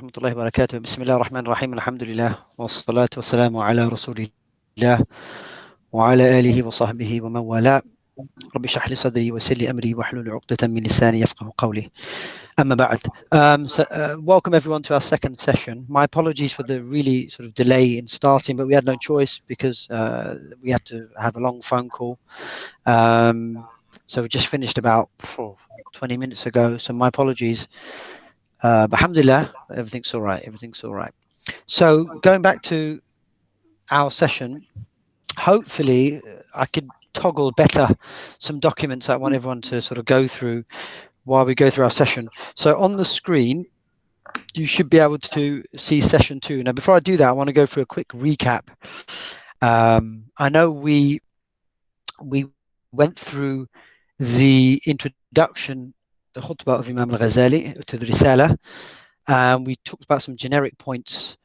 warahmatullahi wabarakatuh. Bismillahirrahmanirrahim. Alhamdulillah. Wassalatu wassalamu ala rasulillah wa ala alihi wa sahbihi wa man wala. Rabbi shrah li sadri wa yassir li amri wahlul 'uqdatan min lisani yafqahu qawli. Amma ba'd. Welcome everyone to our second session. My apologies for the really sort of delay in starting, but we had no choice because we had to have a long phone call. So we just finished about 20 minutes ago. So my apologies. But alhamdulillah, everything's all right. Everything's all right. So going back to our session, hopefully I could toggle better some documents I want everyone to sort of go through while we go through our session. So on the screen, you should be able to see session 2. Now, before I do that, I want to go through a quick recap. I know we went through the introduction, the khutbah of Imam Ghazali to the Risalah. We talked about some generic points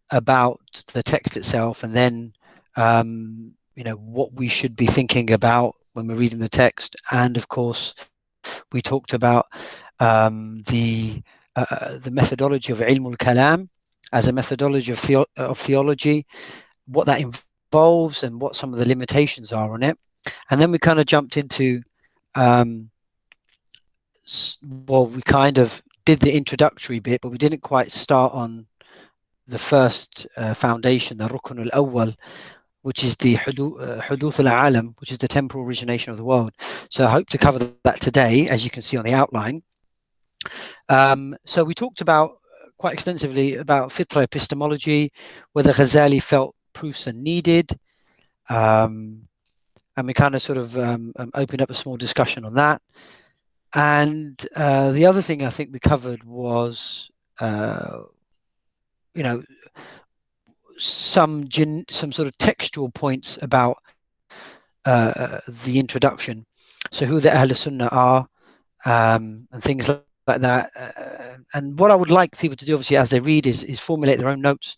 about the text itself, and then what we should be thinking about when we're reading the text. And of course, we talked about the methodology of ilm al-kalam as a methodology of theology, what that involves, and what some of the limitations are on it. And then we kind of jumped into we kind of did the introductory bit, but we didn't quite start on the first foundation, the rukn al-awwal, which is the huduth al-alam, which is the temporal origination of the world. So I hope to cover that today, as you can see on the outline. So we talked about quite extensively about fitra epistemology, whether Ghazali felt proofs are needed, and we kind of sort of opened up a small discussion on that. And the other thing I think we covered was, some sort of textual points about the introduction. So who the Ahl Sunnah are, and things like that. And what I would like people to do, obviously, as they read, is formulate their own notes,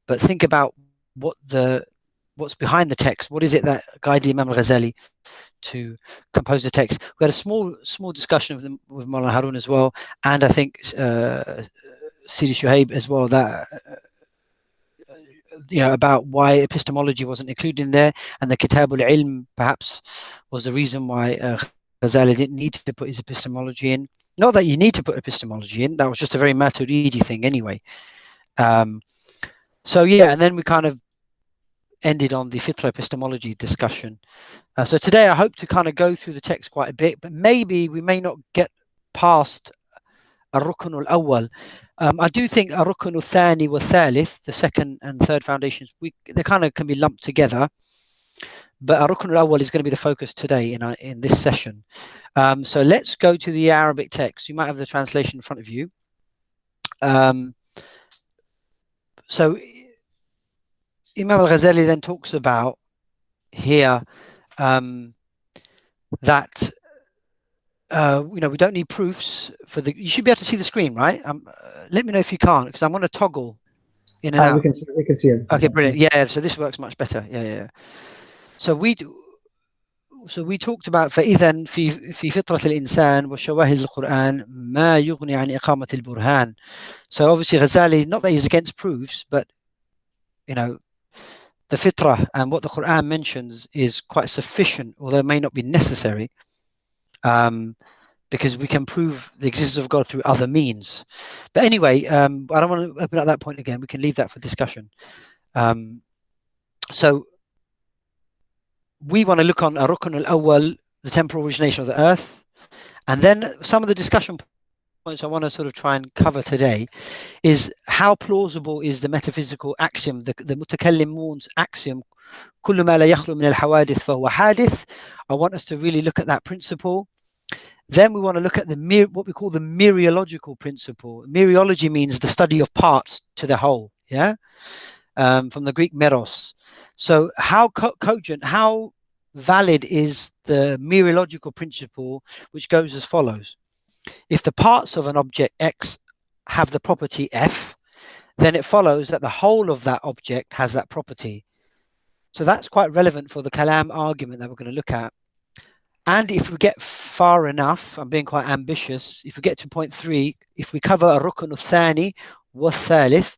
but think about what's behind the text. What is it that guided Imam Ghazali to compose the text? We had a small discussion with Maulana Harun as well, and I think Sidi Shuhaib as well, that about why epistemology wasn't included in there, and the Kitab al-Ilm perhaps was the reason why Ghazali didn't need to put his epistemology in. Not that you need to put epistemology in, that was just a very Maturidi thing anyway. So yeah, and then we kind of ended on the fitra epistemology discussion. So today I hope to kind of go through the text quite a bit, but maybe we may not get past al-rukn al-awwal. I do think al-rukn al-thani wa thalith, the second and third foundations, they kind of can be lumped together, but al-rukn al-awwal is going to be the focus today in this session. So let's go to the Arabic text. You might have the translation in front of you. So Imam al-Ghazali then talks about here that we don't need proofs for the. You should be able to see the screen, right? Let me know if you can't, because I'm going to toggle in and out. We can see it. Okay, brilliant. Yeah, so this works much better. Yeah. So we talked about فإذا في فطرة الإنسان وشواهد القرآن ما يغني عن إقامة البرهان. So obviously Ghazali, not that he's against proofs, but the fitrah and what the Quran mentions is quite sufficient, although it may not be necessary, because we can prove the existence of God through other means. But anyway, I don't want to open up that point again. We can leave that for discussion. So we want to look on Ar-Rukn al-Awwal, the temporal origination of the earth, and then some of the discussion points I want to sort of try and cover today is how plausible is the metaphysical axiom, the mutakallimun's axiom, kullu ma la yakhlu min al-hawadith fa huwa hadith. I want us to really look at that principle. Then we want to look at what we call the mereological principle. Mereology means the study of parts to the whole, from the Greek meros. So how cogent, how valid is the mereological principle, which goes as follows. If the parts of an object X have the property F, then it follows that the whole of that object has that property. So that's quite relevant for the Kalam argument that we're going to look at. And if we get far enough, I'm being quite ambitious, if we get to point 3, if we cover a rukn al-thani, والثالث,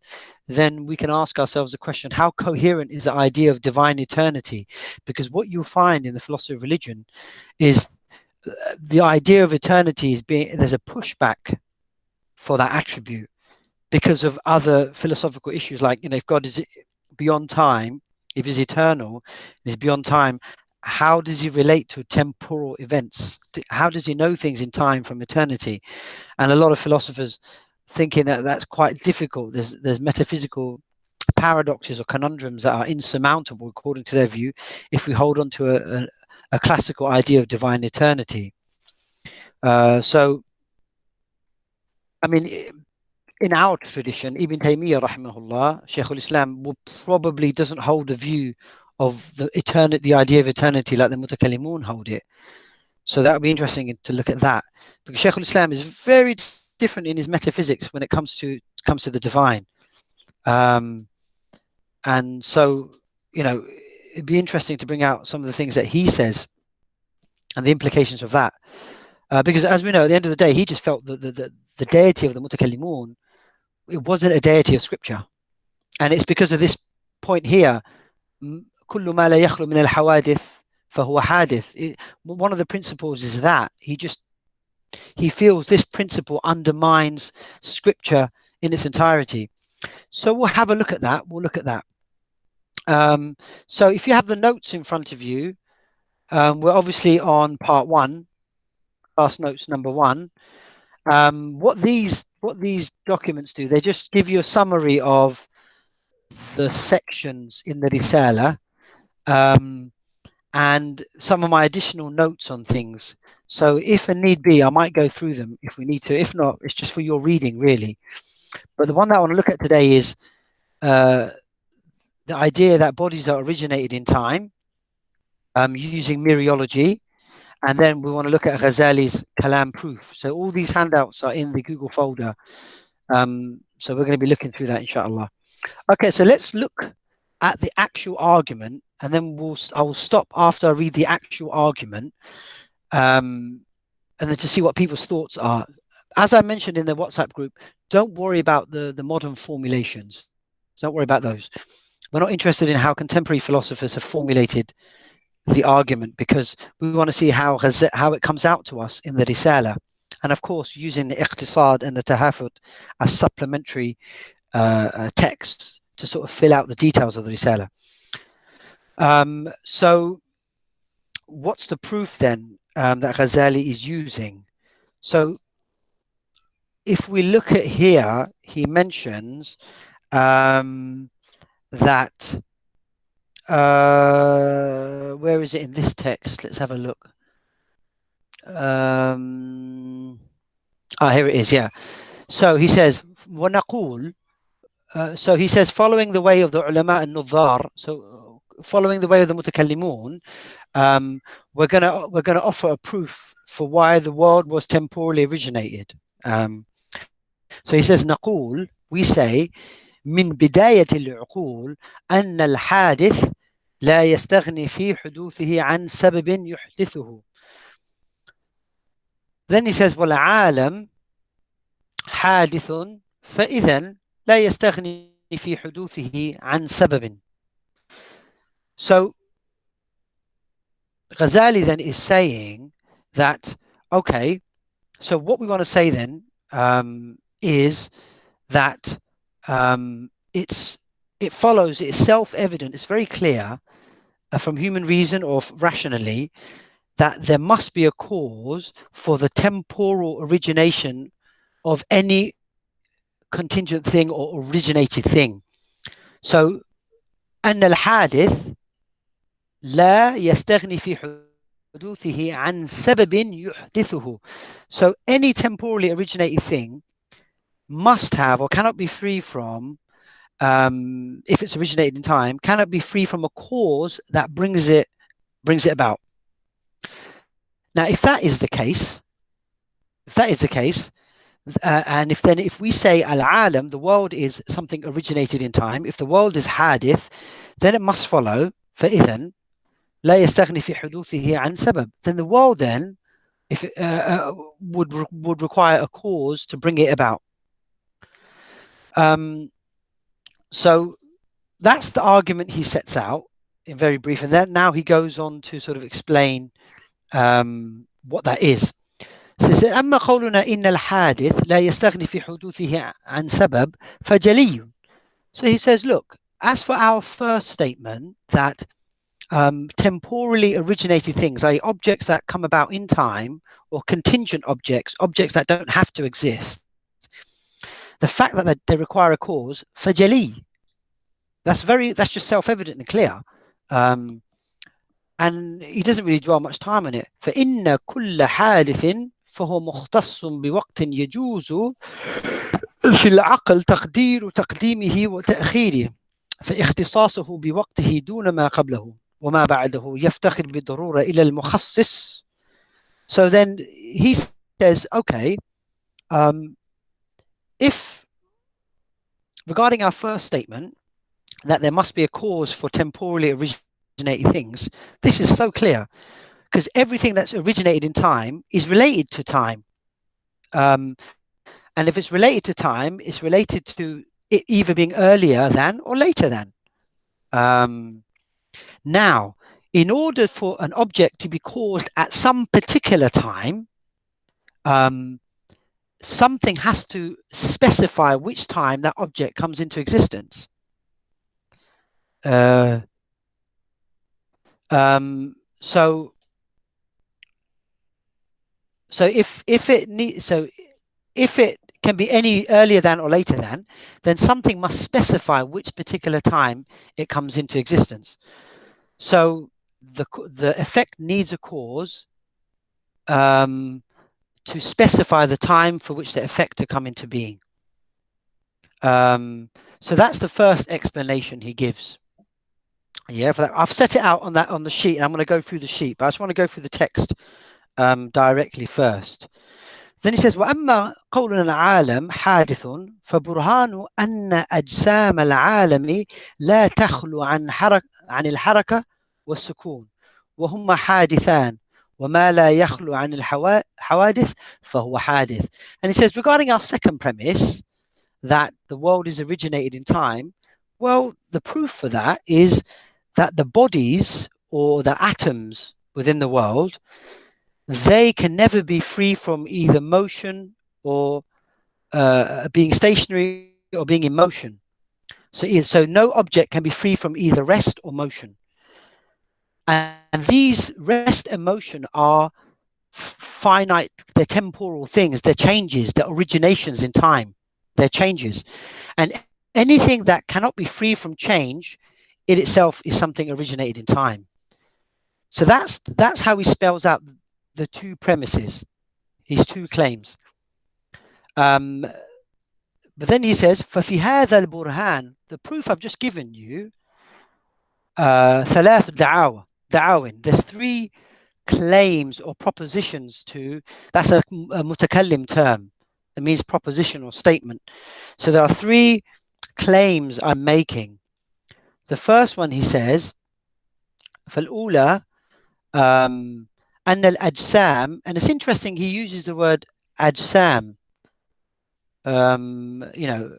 then we can ask ourselves the question, how coherent is the idea of divine eternity? Because what you'll find in the philosophy of religion is the idea of eternity is there's a pushback for that attribute because of other philosophical issues, like, if God is beyond time, if he's eternal, is beyond time, how does he relate to temporal events? How does he know things in time from eternity? And a lot of philosophers thinking that that's quite difficult. There's metaphysical paradoxes or conundrums that are insurmountable according to their view if we hold on to a classical idea of divine eternity. So, I mean, in our tradition, Ibn Taymiyyah rahimahullah, Shaykh al-Islam, probably doesn't hold the view of the idea of eternity like the Mutakallimun hold it. So that would be interesting to look at that, because Shaykh al-Islam is very different in his metaphysics when it comes to the divine. And so, it'd be interesting to bring out some of the things that he says and the implications of that. Because as we know, at the end of the day, he just felt that the deity of the Mutakallimun, it wasn't a deity of scripture. And it's because of this point here, كُلُّ مَا لَا يَخْلُو مِنَ الْحَوَادِثِ فَهُوَ حَادِث. One of the principles is that he feels this principle undermines scripture in its entirety. So we'll have a look at that. So if you have the notes in front of you, we're obviously on part 1, class notes number 1. What these documents do, they just give you a summary of the sections in the Risalah, and some of my additional notes on things. So if a need be, I might go through them if we need to. If not, it's just for your reading, really. But the one that I want to look at today is the idea that bodies are originated in time, using mereology. And then we want to look at Ghazali's Kalam proof. So all these handouts are in the Google folder. So we're going to be looking through that, inshallah. Okay, so let's look at the actual argument, and then I will stop after I read the actual argument, and then to see what people's thoughts are. As I mentioned in the WhatsApp group, don't worry about the modern formulations. Don't worry about those. We're not interested in how contemporary philosophers have formulated the argument, because we want to see how it comes out to us in the Risalah, and of course using the iqtisad and the tahafut as supplementary texts to sort of fill out the details of the Risalah. So what's the proof then that Ghazali is using? So if we look at here, he mentions that where is it in this text? Let's have a look. Here it is, yeah. So he says, وَنَقُولُ, so he says, following the way of the ulama and nudhar, so following the way of the mutakallimun, we're gonna offer a proof for why the world was temporally originated. So he says, نقول, we say, من بداية العقول أن الحادث لا يستغني في حدوثه عن سبب يحدثه. Then he says, والعالم حادث فإذن لا يستغني في حدوثه عن سبب. So Ghazali then is saying that, okay, so what we want to say then is that it follows, it's self-evident, it's very clear from human reason or rationally that there must be a cause for the temporal origination of any contingent thing or originated thing. So أن الحادث لا يستغني في حدوثه عن سبب يحدثه. So any temporally originated thing must have or cannot be free from, if it's originated in time, cannot be free from a cause that brings it about. Now, if that is the case, and if we say al-alam, the world is something originated in time, if the world is hadith, then it must follow, فإذن لا يستغني في حدوثه عن سبب. Then the world then, if it, would require a cause to bring it about. So that's the argument he sets out in very brief, and then now he goes on to sort of explain what that is. So he says, أما قولنا إن الحادث لا يستغني في حدوثه عن سبب فجلي. So he says, look, as for our first statement that temporally originated things, i.e. objects that come about in time, or contingent objects, objects that don't have to exist, the fact that they require a cause, فجلي, that's just self-evident and clear. And he doesn't really dwell much time on it. فإن كل حادث فهو مختص بوقت يجوز في العقل تقدير تقديمه وتأخيره فاختصاصه بوقته دون ما قبله وما بعده يفتقر بالضرورة إلى المخصص. So then he says, okay, if regarding our first statement that there must be a cause for temporally originated things, this is so clear, because everything that's originated in time is related to time. And if it's related to time, it's related to it either being earlier than or later than. Now, in order for an object to be caused at some particular time, something has to specify which time that object comes into existence. So if it can be any earlier than or later than, then something must specify which particular time it comes into existence. So the effect needs a cause to specify the time for which the effect to come into being. So that's the first explanation he gives. Yeah, for that, I've set it out on the sheet, and I'm going to go through the sheet, but I just want to go through the text directly first. Then he says, وَأَمَّا قَوْلُنَا الْعَالَمْ حَادِثٌ فَبُرْهَانُ أَنَّ أَجْسَامَ الْعَالَمِ لَا تَخْلُو عن الحركة والسكون وهما حادثان وما لا يخلو عن الحوادث فهو حادث. And he says, regarding our second premise, that the world is originated in time, well, the proof for that is that the bodies or the atoms within the world, they can never be free from either motion or being stationary or being in motion. So no object can be free from either rest or motion. And these rest and motion are finite, they're temporal things, they're changes, they're originations in time, they're changes. And anything that cannot be free from change, it itself is something originated in time. So that's how he spells out the two premises, his two claims. But then he says, فَفِي هَذَا الْبُرْهَانِ, the proof I've just given you, ثلاث دعاوٍ, there's three claims or propositions to, that's a mutakallim term, it means proposition or statement. So there are three claims I'm making. The first one, he says, فَالْأُولَى أَنَّ الْأَجْسَامِ, and it's interesting, he uses the word أجسام, you know,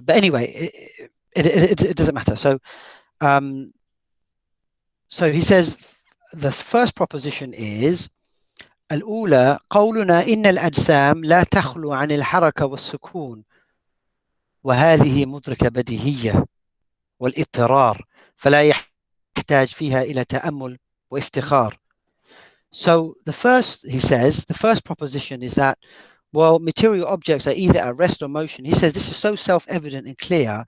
but anyway, it doesn't matter. So he says the first proposition is الأولى قولنا إن الأجسام لا تخلو عن الحركة والسكون وهذه مدركة بديهية والاضطرار فلا يحتاج فيها إلى تأمل وافتخار. So the first, he says, the first proposition is that, well, material objects are either at rest or motion. He says this is so self-evident and clear,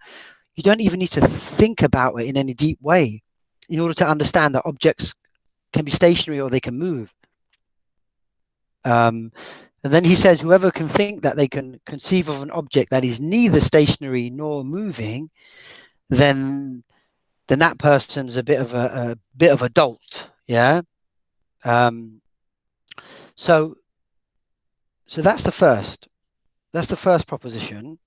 you don't even need to think about it in any deep way in order to understand that objects can be stationary or they can move. And then he says, whoever can think that they can conceive of an object that is neither stationary nor moving, then that person's a bit of a dolt, yeah. So that's the first proposition.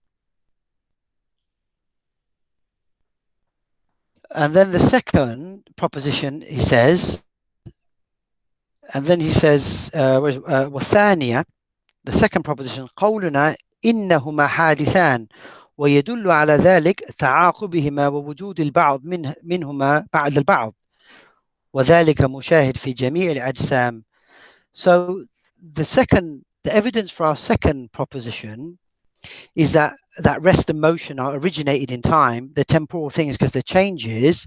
And then the second proposition, he says, والثانية, the second proposition, قولنا إنهما حادثان ويدل على ذلك تعاقبهما ووجود البعض منهما بعد البعض وذلك مشاهد في جميع الأجسام. So the evidence for our second proposition is that rest and motion are originated in time, the temporal things, because they're changes.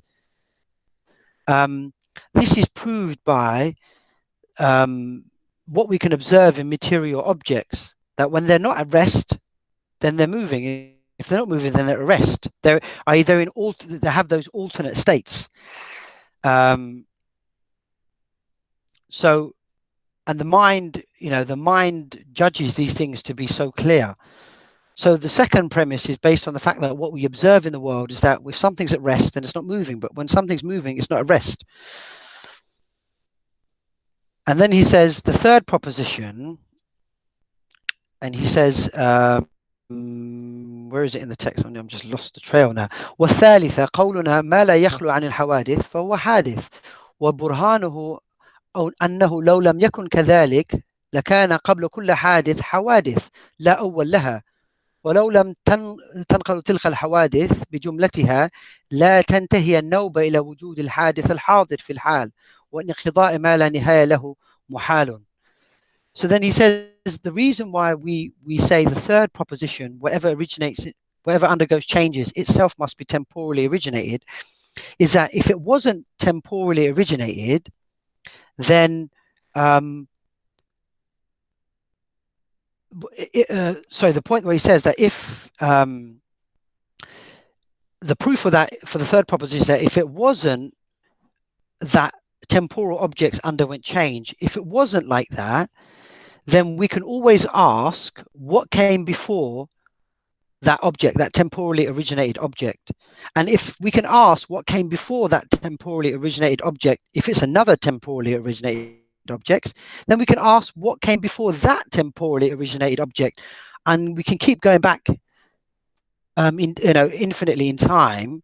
This is proved by what we can observe in material objects, that when they're not at rest, then they're moving. If they're not moving, then they're at rest. They have those alternate states. So, and the mind, the mind judges these things to be so clear. So the second premise is based on the fact that what we observe in the world is that if something's at rest, then it's not moving. But when something's moving, it's not at rest. And then he says the third proposition, and he says, where is it in the text? I'm just lost the trail now. والثالثة قولنا ما لا يخلو عن الحوادث فهو حادث وبرهانه أو أنه لو لم يكن كذلك لكان قبل كل حادث حوادث لا أول لها ولو لم تنقل تلك الحوادث بجملتها لا تنتهي النوبة إلى وجود الحادث الحاضر في الحال وانقضاء ما لا نهاية له محال. So then he says the reason why we say the third proposition, whatever undergoes changes, itself must be temporally originated, is that if it wasn't temporally originated, then the point where he says that if the proof of that for the third proposition is that if it wasn't that temporal objects underwent change, if it wasn't like that, then we can always ask what came before that object, that temporally originated object. And if we can ask what came before that temporally originated object, if it's another temporally originated object, then we can ask what came before that temporally originated object. And we can keep going back infinitely in time,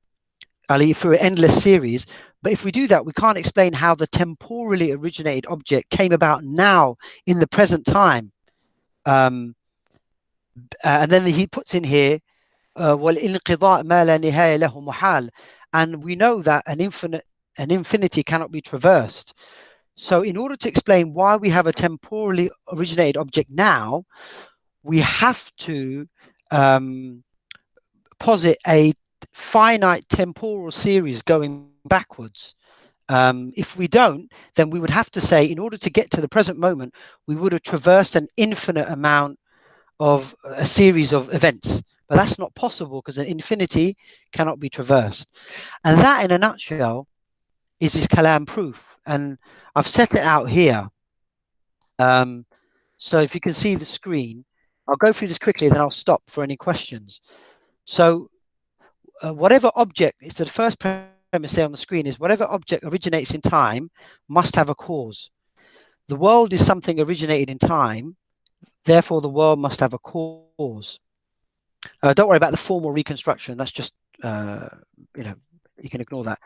through an endless series. But if we do that, we can't explain how the temporally originated object came about now in the present time. And then he puts in here, وَالْإِنْقِضَاء مَا لَا نِهَايَ لَهُ مُحَالٌ. And we know that an infinity cannot be traversed. So in order to explain why we have a temporally originated object now, we have to posit a finite temporal series going backwards. If we don't, then we would have to say, in order to get to the present moment, we would have traversed an infinite amount of a series of events. But that's not possible because an infinity cannot be traversed. And that, in a nutshell, is his kalam proof. And I've set it out here. So if you can see the screen, I'll go through this quickly, then I'll stop for any questions. So whatever object, so the first premise there on the screen is whatever object originates in time must have a cause. The world is something originated in time, therefore the world must have a cause. Don't worry about the formal reconstruction, that's just, you can ignore that.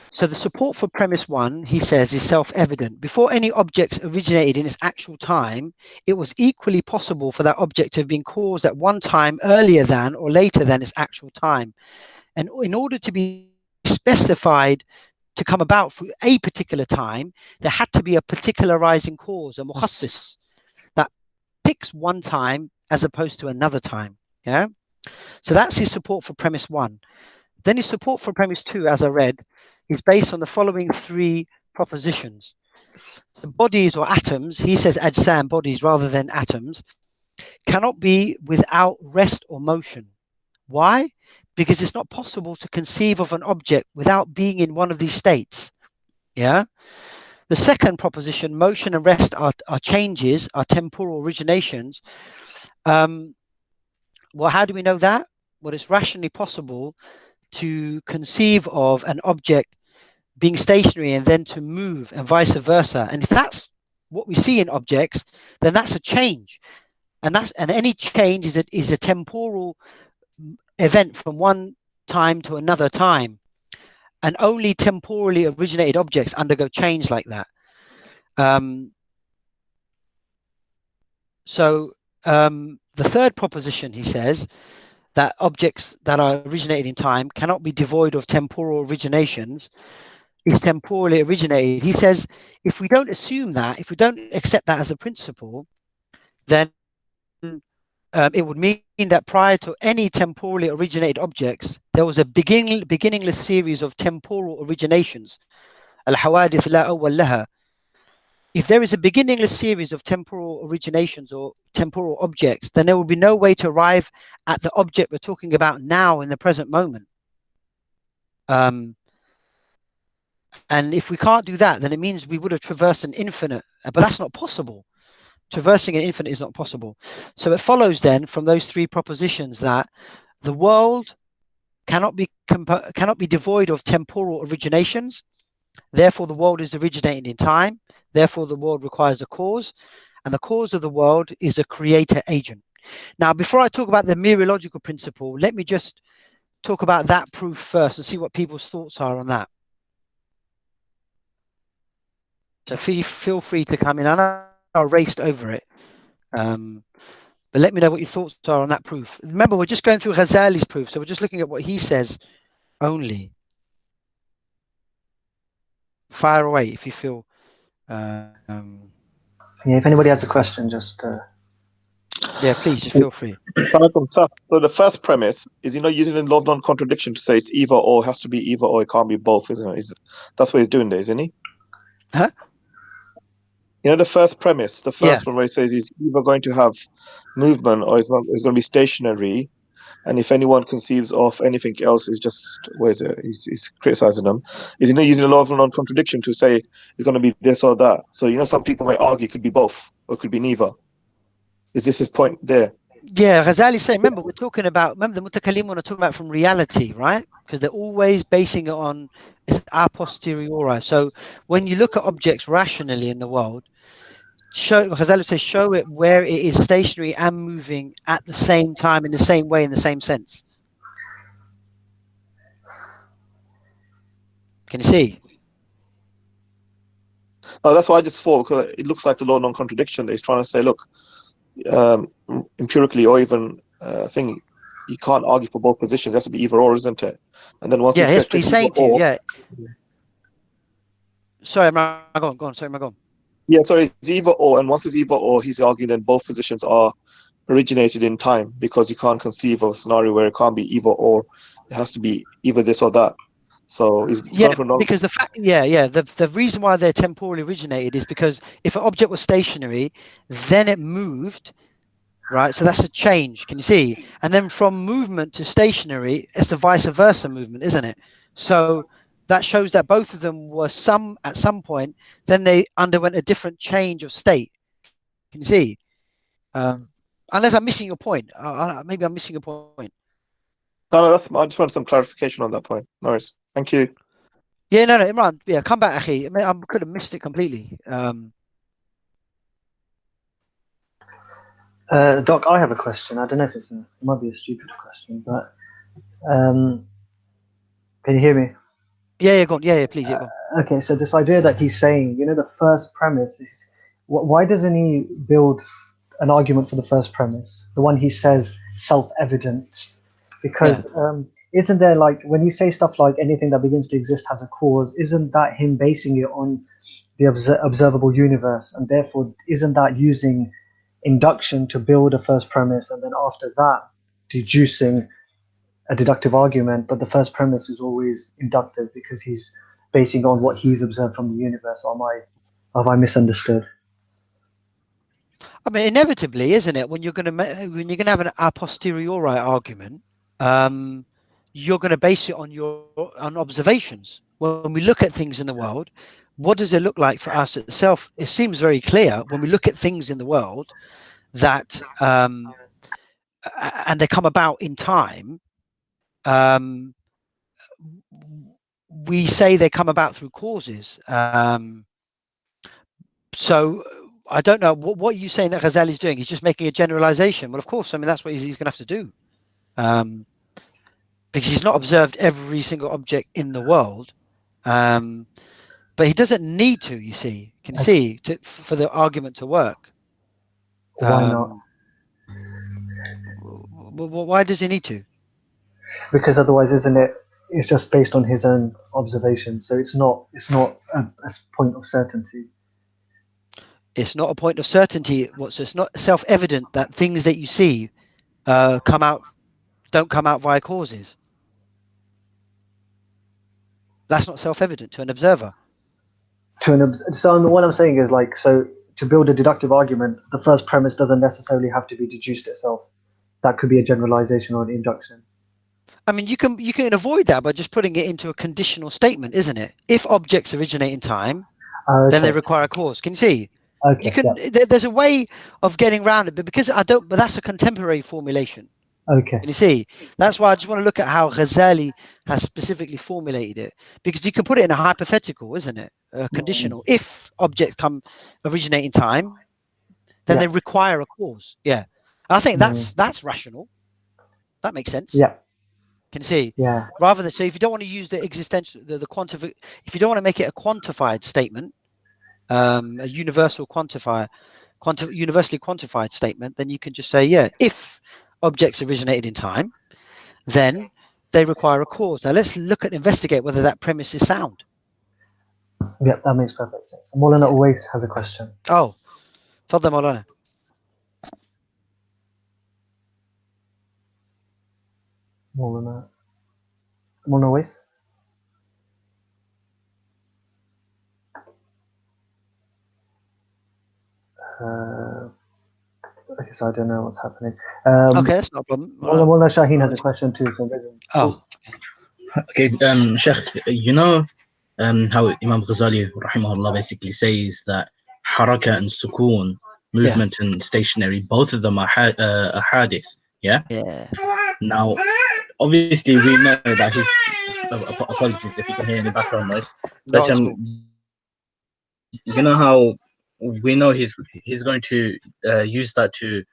So the support for premise one, he says, is self-evident. Before any object originated in its actual time, it was equally possible for that object to have been caused at one time earlier than or later than its actual time. And in order to be specified to come about through a particular time, there had to be a particularizing cause, a mukhassis, that picks one time as opposed to another time. Yeah. So that's his support for premise one. Then his support for premise two, as I read, is based on the following three propositions. The bodies or atoms, he says ajsam, bodies rather than atoms, cannot be without rest or motion. Why? Because it's not possible to conceive of an object without being in one of these states. Yeah. The second proposition, motion and rest are changes, are temporal originations. Well, how do we know that? Well, it's rationally possible to conceive of an object being stationary and then to move and vice versa. And if that's what we see in objects, then that's a change. And any change is a temporal event from one time to another time. And only temporally originated objects undergo change like that. The third proposition, he says, that objects that are originated in time cannot be devoid of temporal originations, is temporally originated. He says, if we don't assume that, if we don't accept that as a principle, then it would mean that prior to any temporally originated objects, there was a beginningless series of temporal originations. Al-hawadith la awwal laha. If there is a beginningless series of temporal originations or temporal objects, then there will be no way to arrive at the object we're talking about now in the present moment. And if we can't do that, then it means we would have traversed an infinite, but that's not possible. Traversing an infinite is not possible. So it follows then from those three propositions that the world cannot be devoid of temporal originations. Therefore, the world is originated in time. Therefore, the world requires a cause, and the cause of the world is a creator agent. Now, before I talk about the mereological principle, let me just talk about that proof first and see what people's thoughts are on that. So feel free to come in. I know I raced over it, but let me know what your thoughts are on that proof. Remember, we're just going through Ghazali's proof, so we're just looking at what he says only. Fire away if you feel. Yeah, if anybody has a question, just yeah, please just feel free. So the first premise is, using the law of non-contradiction to say it's either or, has to be either or, it can't be both, isn't it? That's what he's doing there, isn't he? Huh? The first premise, the first one where he says he's either going to have movement or it's going to be stationary, and if anyone conceives of anything else, is just, he's criticizing them. Is using the law of non-contradiction to say it's going to be this or that? So, some people might argue it could be both or it could be neither. Is this his point there? Yeah, Ghazali saying, remember the Mutakallimun are talking about from reality, right? Because they're always basing it on it's a posteriori. So when you look at objects rationally in the world, Ghazali says show it where it is stationary and moving at the same time, in the same way, in the same sense. Can you see? Oh, that's why I just thought, because it looks like the law of non-contradiction. He's trying to say, look, empirically or even thing, you can't argue for both positions. It has to be either or, isn't it? And then once he's saying to you, Sorry, I'm going. Sorry, I'm going. Yeah, so it's either or, and once it's either or, he's arguing that both positions are originated in time, because you can't conceive of a scenario where it can't be either or. It has to be either this or that. So because the fact, the reason why they're temporally originated is because if an object was stationary, then it moved, right? So that's a change. Can you see? And then from movement to stationary, it's a vice versa movement, isn't it? So that shows that both of them were at some point, then they underwent a different change of state. Can you see? Unless I'm missing your point. Maybe I'm missing a point. No, I just wanted some clarification on that point. No worries. Thank you. Yeah, no, Imran. Yeah, come back, Akhi. I could have missed it completely. Doc, I have a question. I don't know if it might be a stupid question, but can you hear me? Yeah, go on. Yeah, please. Yeah, go on. Okay, so this idea that he's saying, the first premise is, why doesn't he build an argument for the first premise, the one he says self-evident? Because isn't there, like, when you say stuff like anything that begins to exist has a cause, isn't that him basing it on the observable universe? And therefore, isn't that using induction to build a first premise, and then after that, deducing a deductive argument? But the first premise is always inductive because he's basing on what he's observed from the universe. Or have I misunderstood? I mean, inevitably, isn't it? When you're going to have an a posteriori argument, you're going to base it on observations. When we look at things in the world, what does it look like for us itself? It seems very clear when we look at things in the world that, and they come about in time. We say they come about through causes. So I don't know what are you saying that Ghazali is doing. He's just making a generalization. Well, of course, I mean that's what he's going to have to do. Because he's not observed every single object in the world, but he doesn't need to. You see, for the argument to work. Why not? Why does he need to? Because otherwise, isn't it? It's just based on his own observation, so it's not a point of certainty. It's not a point of certainty. So it's not self-evident that things that you see don't come out via causes. That's not self-evident to an observer. So what I'm saying is, like, so to build a deductive argument, the first premise doesn't necessarily have to be deduced itself. That could be a generalization or an induction. I mean, you can avoid that by just putting it into a conditional statement, isn't it? If objects originate in time, then they require a cause. Can you see? Okay, you can. Yeah. There's a way of getting around it, but because but that's a contemporary formulation. Okay. Can you see? That's why I just want to look at how Ghazali has specifically formulated it, because you can put it in a hypothetical, isn't it? Conditional. If objects originate in time, then they require a cause. Yeah, I think that's rational. That makes sense. Yeah. Can you see? Yeah. Rather than, so if you don't want to use the existential, if you don't want to make it a quantified statement, a universally quantified statement, then you can just say, yeah, if objects originated in time, then they require a cause. Now let's investigate whether that premise is sound. Yeah, that makes perfect sense. Maulana always has a question. Oh, Fadda Maulana. Maulana always. Okay, so I don't know what's happening. Okay, that's not a problem. Maulana Shaheen has a question too. So oh, okay. Sheikh, you know how Imam Ghazali, rahimahullah, basically says that haraka and sukoon, movement and stationary, both of them are hadith. Yeah. Yeah. Now, obviously, we know that he's. Apologies if you can hear any background noise. But you know how we know he's going to use that to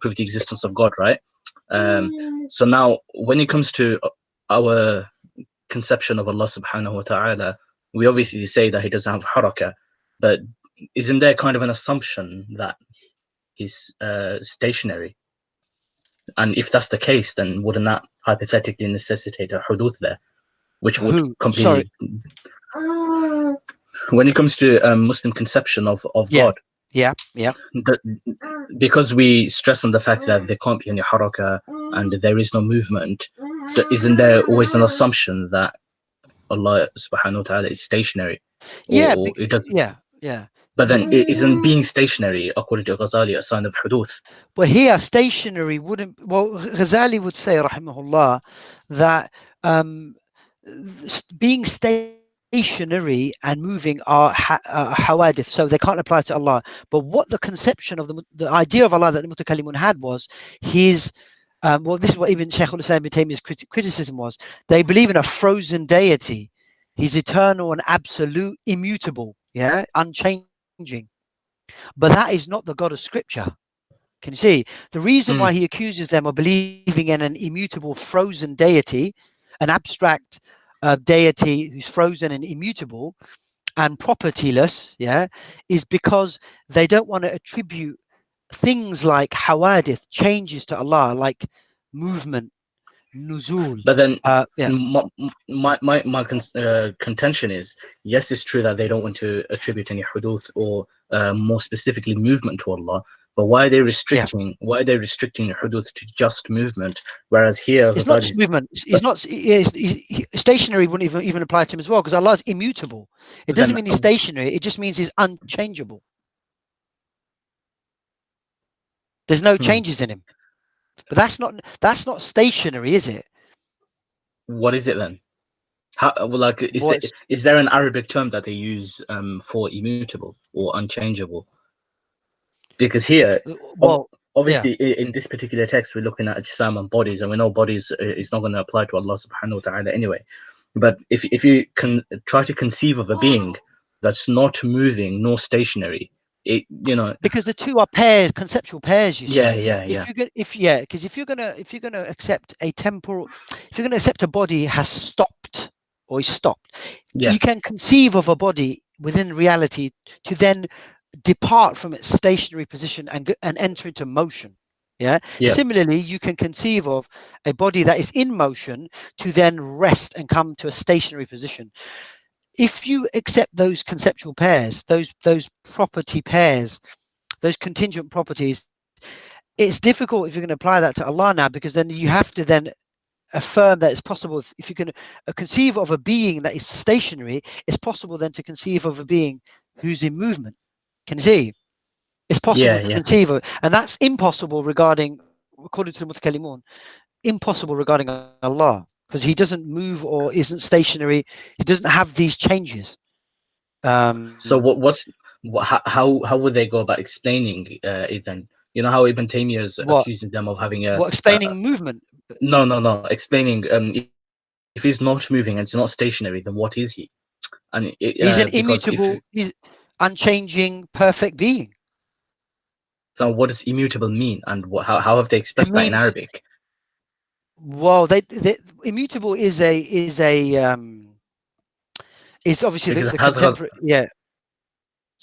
prove the existence of God, right? So now, when it comes to our conception of Allah subhanahu wa ta'ala, we obviously say that he doesn't have haraka, but isn't there kind of an assumption that he's stationary? And if that's the case, then wouldn't that hypothetically necessitate a huduth there, which would completely... When it comes to Muslim conception of God, because we stress on the fact that there can't be any haraka and there is no movement, isn't there always an assumption that Allah subhanahu wa ta'ala is stationary? Or it doesn't? Yeah. But then isn't being stationary, according to Ghazali, a sign of huduth? Well, here stationary wouldn't. Well, Ghazali would say, rahimahullah, that being stationary and moving are hawadith, so they can't apply to Allah. But what the conception of the idea of Allah that the Mutakallimun had was his. Well, this is what even Shaykh al-Islam ibn Taymiyyah's criticism was. They believe in a frozen deity. He's eternal and absolute, immutable, unchanging. But that is not the God of Scripture. Can you see? The reason why he accuses them of believing in an immutable, frozen deity, an abstract deity who's frozen and immutable and propertyless, is because they don't want to attribute things like hawadith, changes to Allah, like movement, nuzul. But then my contention is, yes, it's true that they don't want to attribute any huduth or more specifically movement to Allah, but why are they restricting huduth to just movement, whereas here it's not just movement. It's not stationary. Wouldn't even apply to him as well, because Allah is immutable. It doesn't mean he's stationary, it just means he's unchangeable. There's no changes in him. But that's not stationary, is it? What is it then? How, well, like, is there an Arabic term that they use for immutable or unchangeable? Because here, obviously, in this particular text, we're looking at ajsam and bodies, and we know bodies is not going to apply to Allah subhanahu wa ta'ala anyway. But if you can try to conceive of a being that's not moving nor stationary, because the two are pairs, conceptual pairs. You see, because if you're gonna accept a temporal, if you're gonna accept a body has stopped or is stopped, you can conceive of a body within reality to then depart from its stationary position and enter into motion. Yeah? Yeah. Similarly, you can conceive of a body that is in motion to then rest and come to a stationary position. If you accept those conceptual pairs, those property pairs, those contingent properties, it's difficult if you're going to apply that to Allah now, because then you have to then affirm that it's possible. If you can conceive of a being that is stationary, it's possible then to conceive of a being who's in movement. Can you see? It's possible to conceive of, and that's impossible regarding, according to the Mutakallimun, impossible regarding Allah, because he doesn't move or isn't stationary. He doesn't have these changes. So how would they go about explaining it then? You know how Ibn Taymiyyah is accusing them of having a explaining movement? No, explaining if he's not moving and it's not stationary, then what is he? And he's an immutable, he's unchanging, perfect being. So what does immutable mean, and how have they expressed that in Arabic? Well, they immutable is obviously the contemporary. Yeah.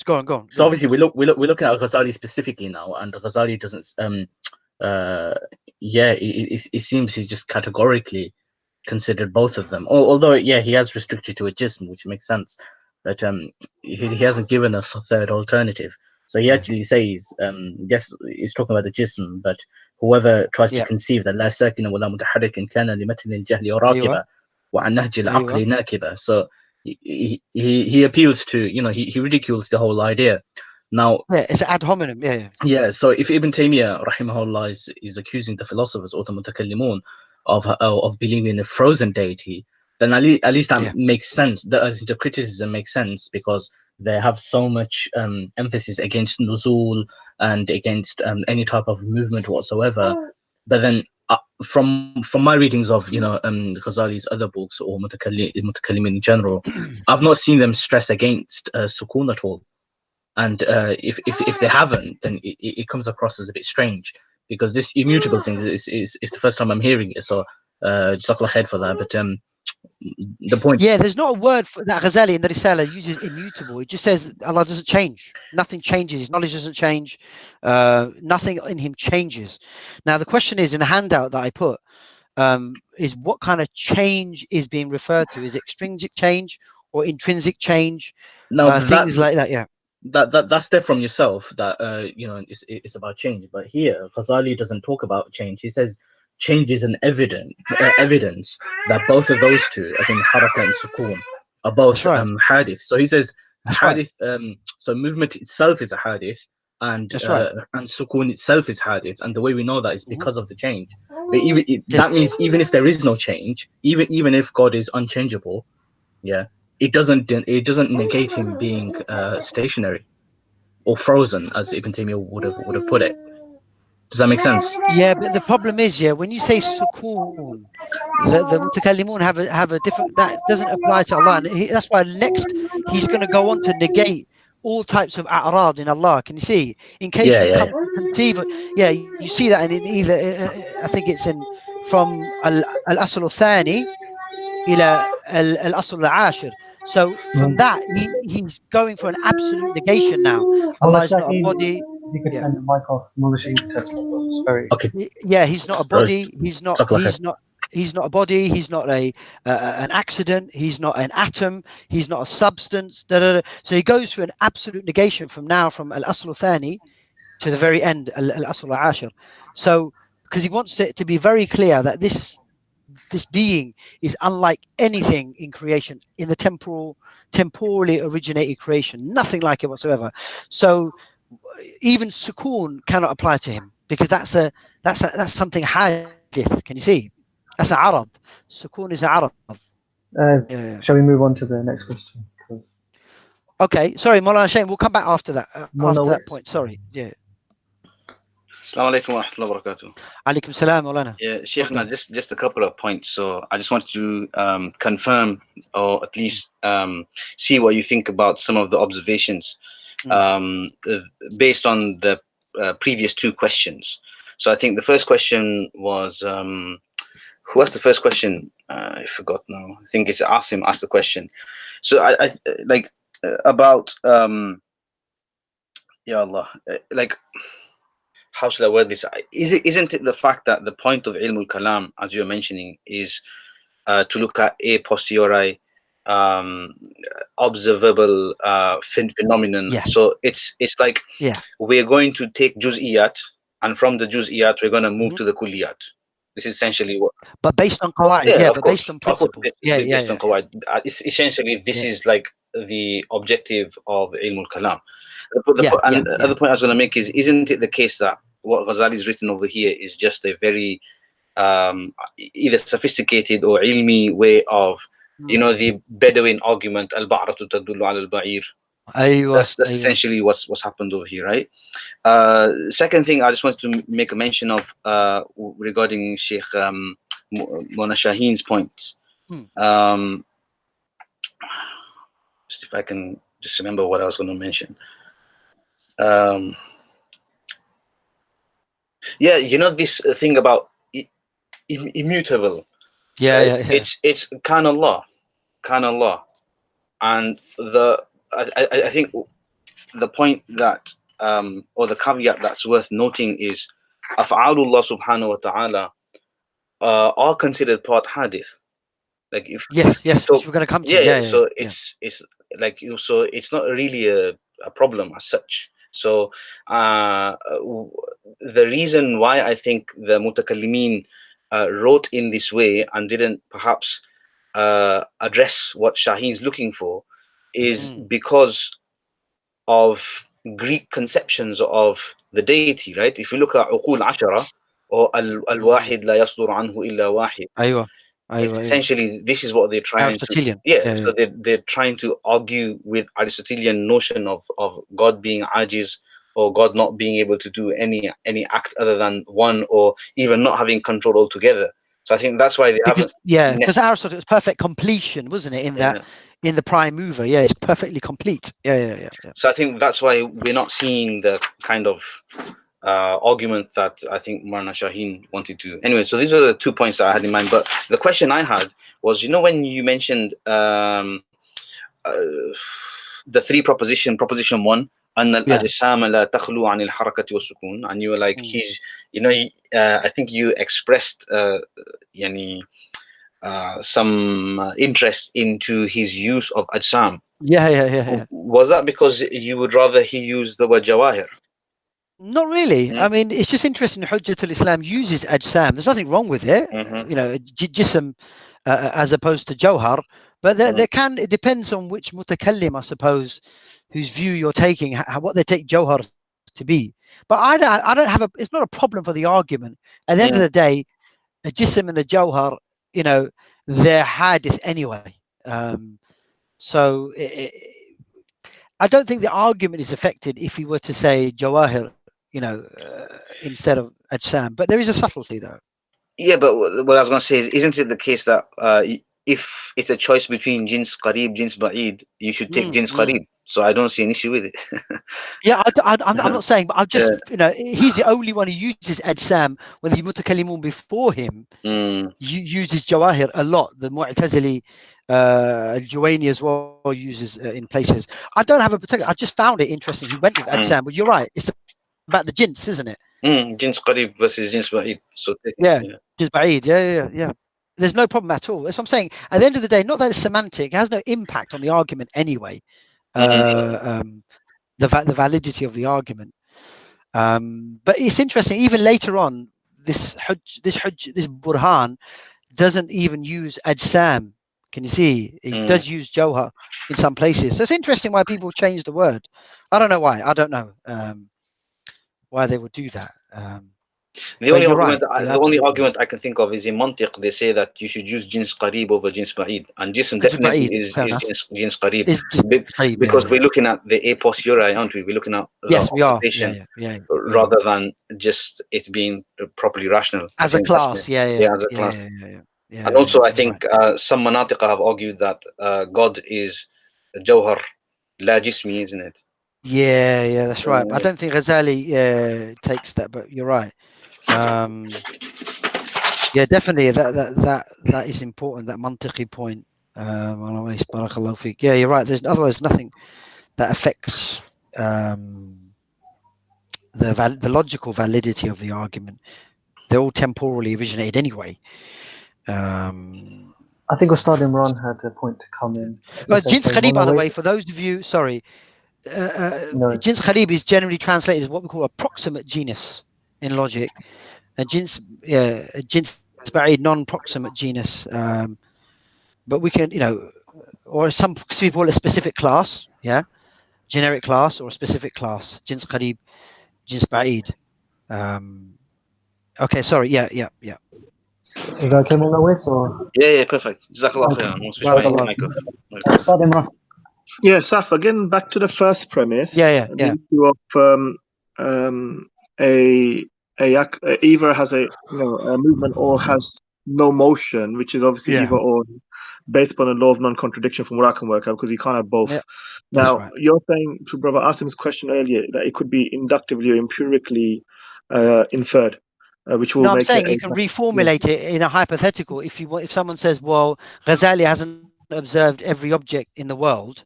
Go on. So obviously we're looking at Al-Ghazali specifically now, and Al-Ghazali doesn't. It seems he just categorically considered both of them. Although he has restricted to a jism, which makes sense, but he hasn't given us a third alternative. So he actually says, yes, he's talking about the jism, but whoever tries to conceive that la sakina wala mutaharrikin kana li matn al-jahl raqiba wa an nahj al-aql nakiba. So he appeals to, he ridicules the whole idea. Now, it's ad hominem. Yeah. So if Ibn Taymiyyah rahimahullah is accusing the philosophers or the mutakallimun of believing in a frozen deity, then at least that makes sense. The criticism makes sense, because they have so much emphasis against nuzul and against any type of movement whatsoever. But then from my readings of Ghazali's other books or mutakallim in general, I've not seen them stress against sukoon at all. And if they haven't, then it comes across as a bit strange, because this immutable thing is the first time I'm hearing it. So jazakallah khair for that. But the point, there's not a word for that. Ghazali in the Risalah uses immutable. It just says Allah doesn't change. Nothing changes. His knowledge doesn't change. Nothing in him changes. Now the question is, in the handout that I put, is what kind of change is being referred to? Is it extrinsic change or intrinsic change? No, things like that. Yeah. That's there from yourself, that it's about change. But here Ghazali doesn't talk about change. He says change is an evidence that both of those two, I think haraka and sukoon, are both hadith. So he says hadith, so movement itself is a hadith, and sukoon itself is hadith, and the way we know that is because of the change. But that means even if there is no change, even if God is unchangeable, it doesn't negate him being stationary or frozen, as Ibn Taymiyyah would have put it. Does that make sense? Yeah, but the problem is, when you say sukoon, the mutakallimun have a different, that doesn't apply to Allah. And that's why next he's going to go on to negate all types of a'rad in Allah. Can you see? In case you come to conceive, you see that in either, I think it's from al-asl al-thani ila al-asl al-ashir. So from that, he's going for an absolute negation now. Allah is not a body. You could turn the mic off. Okay. Yeah, he's not a body. He's not a body. He's not an accident. He's not an atom. He's not a substance. So he goes through an absolute negation from al-asl al-thani to the very end, al-asl al-ashir. So because he wants it to be very clear that this being is unlike anything in creation, in the temporally originated creation, nothing like it whatsoever. So even sukoon cannot apply to him, because that's something hadith. Can you see? That's a arad. Sukoon is a arad. Shall we move on to the next question? Okay, sorry, Maulana Shaykh, we'll come back after that. After that point, sorry. Assalamu alaikum wa rahmatullahi wa barakatuh. Alaikum salam, Maulana. Shaykhna, just a couple of points. So I just wanted to confirm, or at least see what you think about some of the observations based on the previous two questions. So I think the first question was, who asked the first question? I forgot now. I think it's Asim asked the question. So I like about Ya Allah, like how should I word this? Isn't it the fact that the point of ilm al-kalam, as you're mentioning, is to look at a posteriori observable phenomenon? So it's like we're going to take juz'iyat, and from the juz'iyat we're going to move to the kulliyat. This is essentially what. But based on qawaid, but based on principles. Based on qawaid. It's essentially this is like the objective of ilm al-kalam. The other point I was going to make is, isn't it the case that what Ghazali is written over here is just a very either sophisticated or ilmi way of, you know, the Bedouin argument, al-ba'ratu tadullu ala al-ba'ir. That's essentially what's happened over here, right? Second thing I just wanted to make a mention of regarding Sheikh Mona Shaheen's point. Just if I can just remember what I was going to mention. Yeah, you know, this thing about immutable. It's kan Allah, and I think the point that or the caveat that's worth noting is af'alullah subhanahu wa ta'ala are considered part hadith. Like if so, we're going to come to so it's like, so it's not really a problem as such. So the reason why I think the mutakallimin wrote in this way and didn't perhaps address what Shaheen's looking for is because of Greek conceptions of the deity, right? If you look at uqul ashara or al-wahid la yasdur anhu illa wahid, essentially this is what they're trying to so they're trying to argue with Aristotelian notion of God being ajiz, or God not being able to do any act other than one, or even not having control altogether. So I think that's why they because Aristotle, it was perfect completion, wasn't it, in that in the prime mover? It's perfectly complete. So I think that's why we're not seeing the kind of argument that I think Marna Shaheen wanted to. Anyway, so these are the 2 points that I had in mind. But the question I had was, you know, when you mentioned the 3 proposition 1, أن الأجسام لا تخلو عن الحركة والسكون, and you were like, he's, you know, I think you expressed some interest into his use of ajsam. Was that because you would rather he use the word jawahir? Not really. I mean, it's just interesting. Hujjatul Islam uses ajsam. There's nothing wrong with it. You know, jism as opposed to jawhar. But there can, it depends on which mutakallim, I suppose, whose view you're taking, what they take jawhar to be. But I don't have it's not a problem for the argument. At the end of the day, a jism and a jawhar, you know, they're hadith anyway. So I don't think the argument is affected if we were to say jawahir, you know, instead of ajsam. But there is a subtlety though. Yeah, but what I was going to say is, isn't it the case that if it's a choice between jins qareeb, jins ba'id, you should take jins qareeb? So I don't see an issue with it. I'm not saying, but I'm just, you know, he's the only one who uses ajsam, when the mutakallimun before him uses jawahir a lot. The Mu'tazili, Al-Juwayni as well uses in places. I don't have a particular, I just found it interesting. He went with ajsam, but you're right. It's about the jins, isn't it? Jins qareeb versus jins ba'id. So jins ba'id, yeah. There's no problem at all. That's what I'm saying. At the end of the day, not that it's semantic, it has no impact on the argument anyway. The validity of the argument. But it's interesting, even later on, this Burhan doesn't even use ajsam. Can you see? It does use jawhar in some places. So it's interesting why people change the word. I don't know why. I don't know why they would do that. The only argument I can think of is in mantiq. They say that you should use jins qareeb over jins ba'id, and jism definitely is jins qareeb, because we're looking at the a posteriori, aren't we? We're looking at the occupation rather than just it being properly rational as a class. As a class. And also, I think some manatiqa have argued that God is jawhar la jismi, isn't it? Yeah, that's right. I don't think Ghazali takes that, but you're right. Yeah, definitely that is important, that mantiqi point. Barakallahu feek. Yeah, you're right. There's otherwise nothing that affects the logical validity of the argument. They're all temporally originated anyway. I think Ustad Imran had a point to come in. Jins Kharib, by the way, for those of you, sorry, Jins Kharib is generally translated as what we call a proximate genus in logic, and Jins Ba'id non-proximate genus. But we can, or some people call it a specific class, generic class or a specific class. Jins Kharib, Jins Ba'id. Okay, sorry, yeah. Is that okay, Mullah, or? Yeah, perfect. Jazakallah khairan. Yeah, Saf, again, back to the first premise. Yeah. The issue of either has a movement or has no motion, which is obviously either or, based upon the law of non-contradiction from what I can work out, because you can't have both. Yeah, now, right. You're saying to Brother Asim's question earlier that it could be inductively or empirically inferred. Which will I'm saying you can reformulate it in a hypothetical. If someone says, well, Ghazali hasn't observed every object in the world,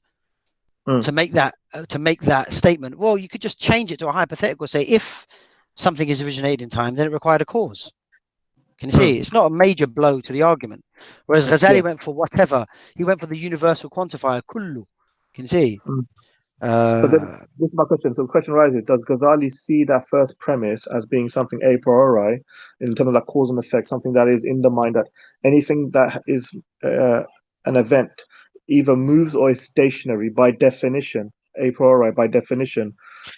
to make that statement, well, you could just change it to a hypothetical. Say, if something is originated in time, then it required a cause. Can you see? It's not a major blow to the argument. Whereas Ghazali went for whatever. He went for the universal quantifier, kullu. Can you see? But then, this is my question. So the question arises, does Ghazali see that first premise as being something a priori, in terms of like cause and effect, something that is in the mind, that anything that is an event either moves or is stationary by definition, a priori by definition,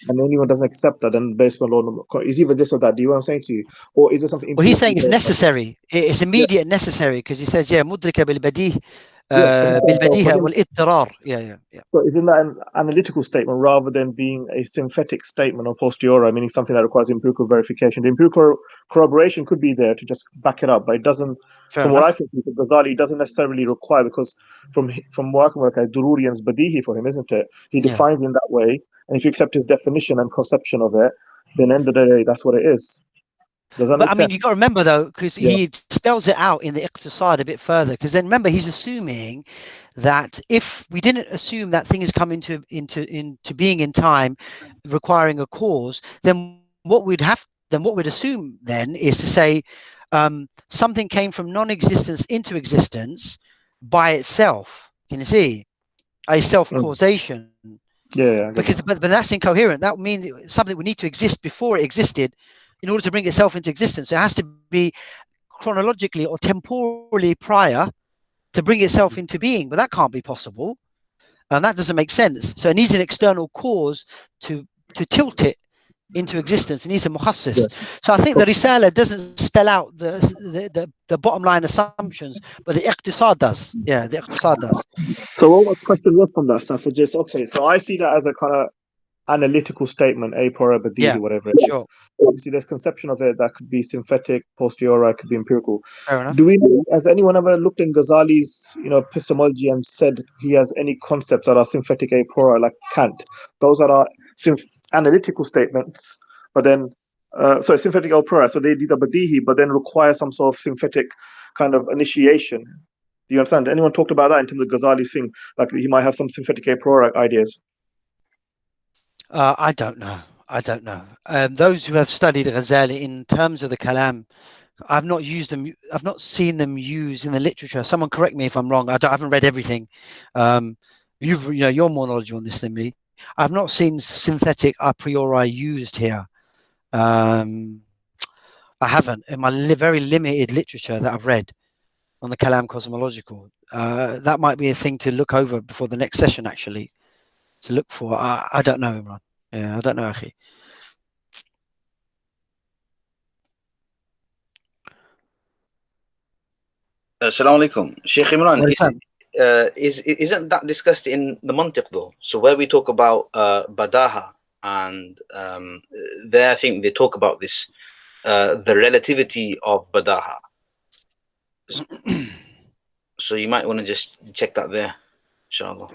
and anyone doesn't accept that, then based on law, is either this or that. Do you know what I'm saying to you? Or is there something? Well, he's saying it's necessary. It's immediate and necessary, because he says, mudrika bil badih. So isn't that an analytical statement rather than being a synthetic statement or posteriori, meaning something that requires empirical verification? The empirical corroboration could be there to just back it up, but it doesn't. What I can see, Ghazali doesn't necessarily require, because from what I can work out, Dururian's badihi for him, isn't it? He defines in that way, and if you accept his definition and conception of it, then end of the day, that's what it is. But I mean, you got to remember though, because he spells it out in the Iqtisād a bit further. Because then remember, he's assuming that if we didn't assume that things come into being in time, requiring a cause, then what we'd assume then is to say something came from non-existence into existence by itself. Can you see? A self-causation. But that's incoherent. That would mean something would need to exist before it existed, in order to bring itself into existence. So it has to be chronologically or temporally prior to bring itself into being, but that can't be possible, and that doesn't make sense. So it needs an external cause to tilt it into existence. It needs a mukhassis. So I think the Risalah doesn't spell out the bottom line assumptions, but the Iqtisād does. Yeah, the Iqtisād does. So what question was from that stuff? Just so I see that as a kind of analytical statement, a priori, whatever it is. Obviously, there's conception of it that could be synthetic, posteriori, could be empirical. Fair enough. Has anyone ever looked in Ghazali's, epistemology and said he has any concepts that are synthetic a priori, like Kant? Those that are analytical statements, but then, synthetic a priori. So these are badihi, but then require some sort of synthetic kind of initiation. Do you understand? Anyone talked about that in terms of Ghazali's thing? Like he might have some synthetic a priori ideas. I don't know. Those who have studied Ghazali in terms of the Kalam, I've not used them. I've not seen them used in the literature. Someone correct me if I'm wrong. I haven't read everything. You're more knowledgeable on this than me. I've not seen synthetic a priori used here. I haven't in my very limited literature that I've read on the Kalam cosmological. That might be a thing to look over before the next session, actually. To look for. I don't know, Imran. Yeah, I don't know, Akhi. Assalamu alaikum. Sheikh Imran, isn't that discussed in the Mantiq though? So where we talk about Badaha, and there I think they talk about this, the relativity of Badaha. So you might want to just check that there, inshallah.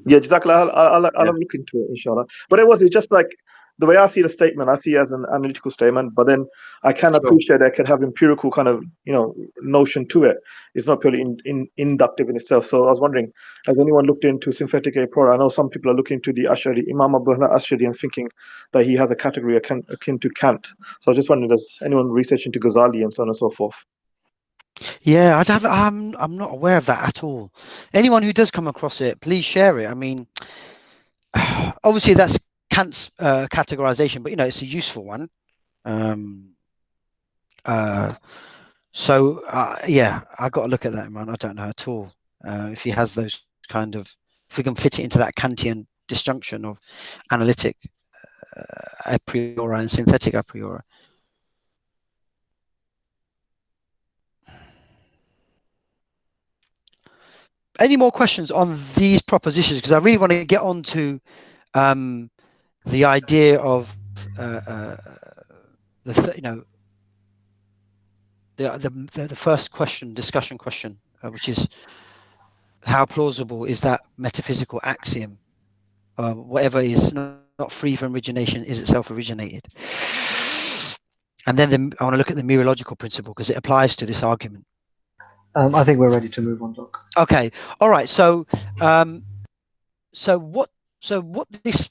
Yeah, exactly. I'll look into it, inshallah. But it's just like the way I see the statement, I see it as an analytical statement, but then I can appreciate that it could have empirical kind of, notion to it. It's not purely inductive in itself. So I was wondering, has anyone looked into synthetic a priori? I know some people are looking into the Ash'ari, Imam Abu Hamid Ash'ari, and thinking that he has a category akin to Kant. So I was just wondering, does anyone research into Ghazali and so on and so forth? Yeah, I'm not aware of that at all. Anyone who does come across it, please share it. I mean, obviously that's Kant's categorization, but it's a useful one. So yeah, I got to look at that, man. I don't know at all if he has those kind of, if we can fit it into that Kantian disjunction of analytic a priori and synthetic a priori. Any more questions on these propositions? Because I really want to get on to the idea of the first question, discussion question, which is how plausible is that metaphysical axiom? Whatever is not free from origination is itself originated. And then I want to look at the mereological principle because it applies to this argument. I think we're ready to move on, Doc. Okay, all right. So, what this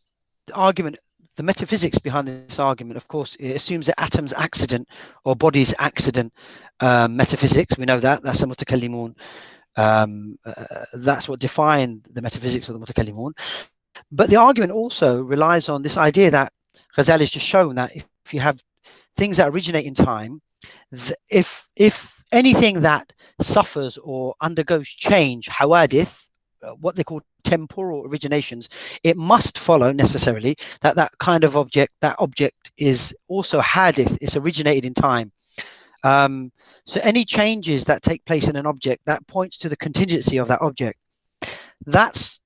argument, the metaphysics behind this argument, of course, it assumes that atoms accident or bodies accident metaphysics. We know that. That's the mutakallimun. That's what defined the metaphysics of the mutakallimun. But the argument also relies on this idea that Ghazali has just shown that if you have things that originate in time, if anything that suffers or undergoes change, hawadith, what they call temporal originations, it must follow necessarily that kind of object, that object is also hadith, it's originated in time. So any changes that take place in an object, that points to the contingency of that object. That's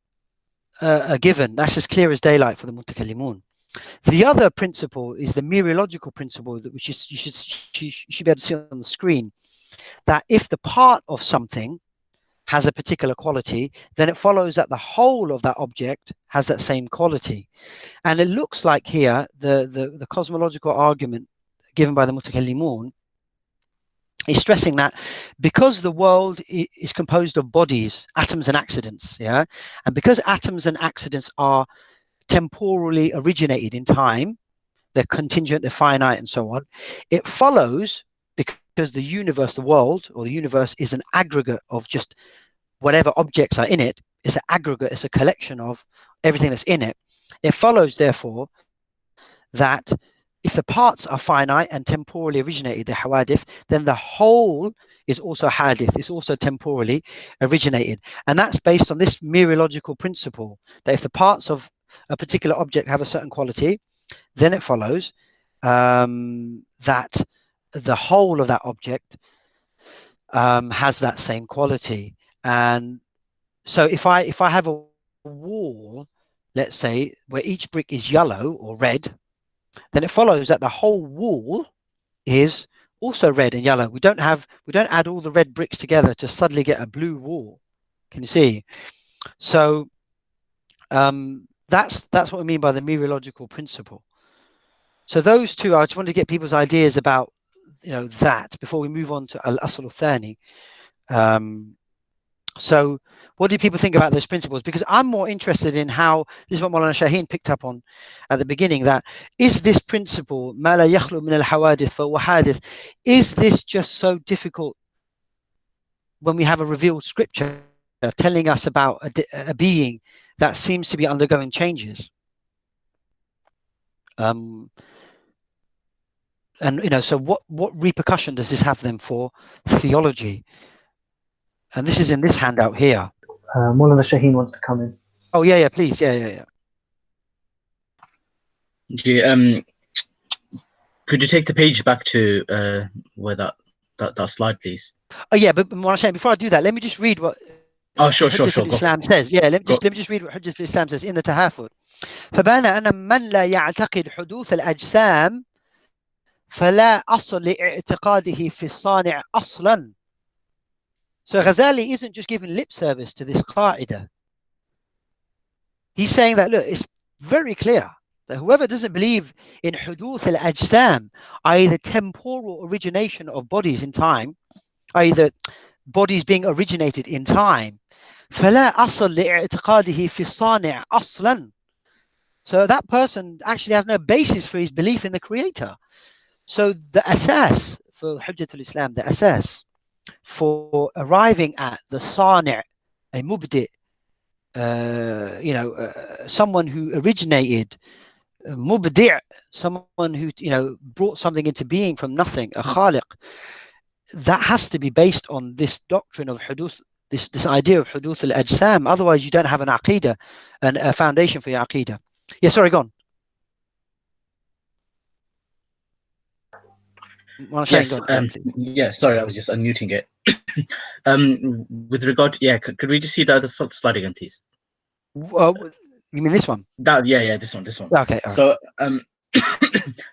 a given. That's as clear as daylight for the mutakallimun. The other principle is the mereological principle, which you should be able to see on the screen, that if the part of something has a particular quality, then it follows that the whole of that object has that same quality. And it looks like here, the cosmological argument given by the mutakallimun is stressing that because the world is composed of bodies, atoms and accidents, yeah, and because atoms and accidents are temporally originated in time, they're contingent, they're finite, and so on, it follows, because the universe, the world, or the universe is an aggregate of just whatever objects are in it, it's an aggregate, it's a collection of everything that's in it. It follows, therefore, that if the parts are finite and temporally originated, the hawadith, then the whole is also hadith, it's also temporally originated. And that's based on this mereological principle, that if the parts of a particular object have a certain quality, then it follows that the whole of that object has that same quality. And so if I have a wall, let's say, where each brick is yellow or red, then it follows that the whole wall is also red and yellow. We don't add all the red bricks together to suddenly get a blue wall. Can you see? So that's what we mean by the mereological principle. So those two, I just wanted to get people's ideas about that before we move on to al-asl al-thani. So what do people think about those principles? Because I'm more interested in how, this is what Maulana Shaheen picked up on at the beginning, that is this principle, ma la yakhlu min al-hawadith fa huwa hadith, is this just so difficult when we have a revealed scripture telling us about a being that seems to be undergoing changes? And so what repercussion does this have then for theology? And this is in this handout here. Maulana Shaheen wants to come in. Oh yeah, please, yeah. Could you take the page back to where that slide, please? Oh yeah, but Maulana Shaheen, before I do that, let me just read what sure. Islam says. Yeah, let me just read what Hujjat al-Islam says in the Tahafut. فبان أن من لا يعتقد حدوث الأجسام فلا أصل لاعتقاده في الصانع أصلا. So Ghazali isn't just giving lip service to this qaida. He's saying that, look, it's very clear that whoever doesn't believe in حدوث الأجسام, i.e. the temporal origination of bodies in time, i.e. the bodies being originated in time, فلا أصل لاعتقاده في الصانع أصلا. So that person actually has no basis for his belief in the creator. So the asas for Hujjatul Islam, the asas for arriving at the Sani', a mubdi', someone who originated, mubdi', someone who brought something into being from nothing, a khaliq, that has to be based on this doctrine of huduth, this idea of huduth al-ajsam. Otherwise you don't have an aqidah and a foundation for your aqidah. Yeah, sorry, go on. Yes, sorry, I was just unmuting it. With regard to, could we just see the other slide again, please? You mean this one? This one. Okay. So,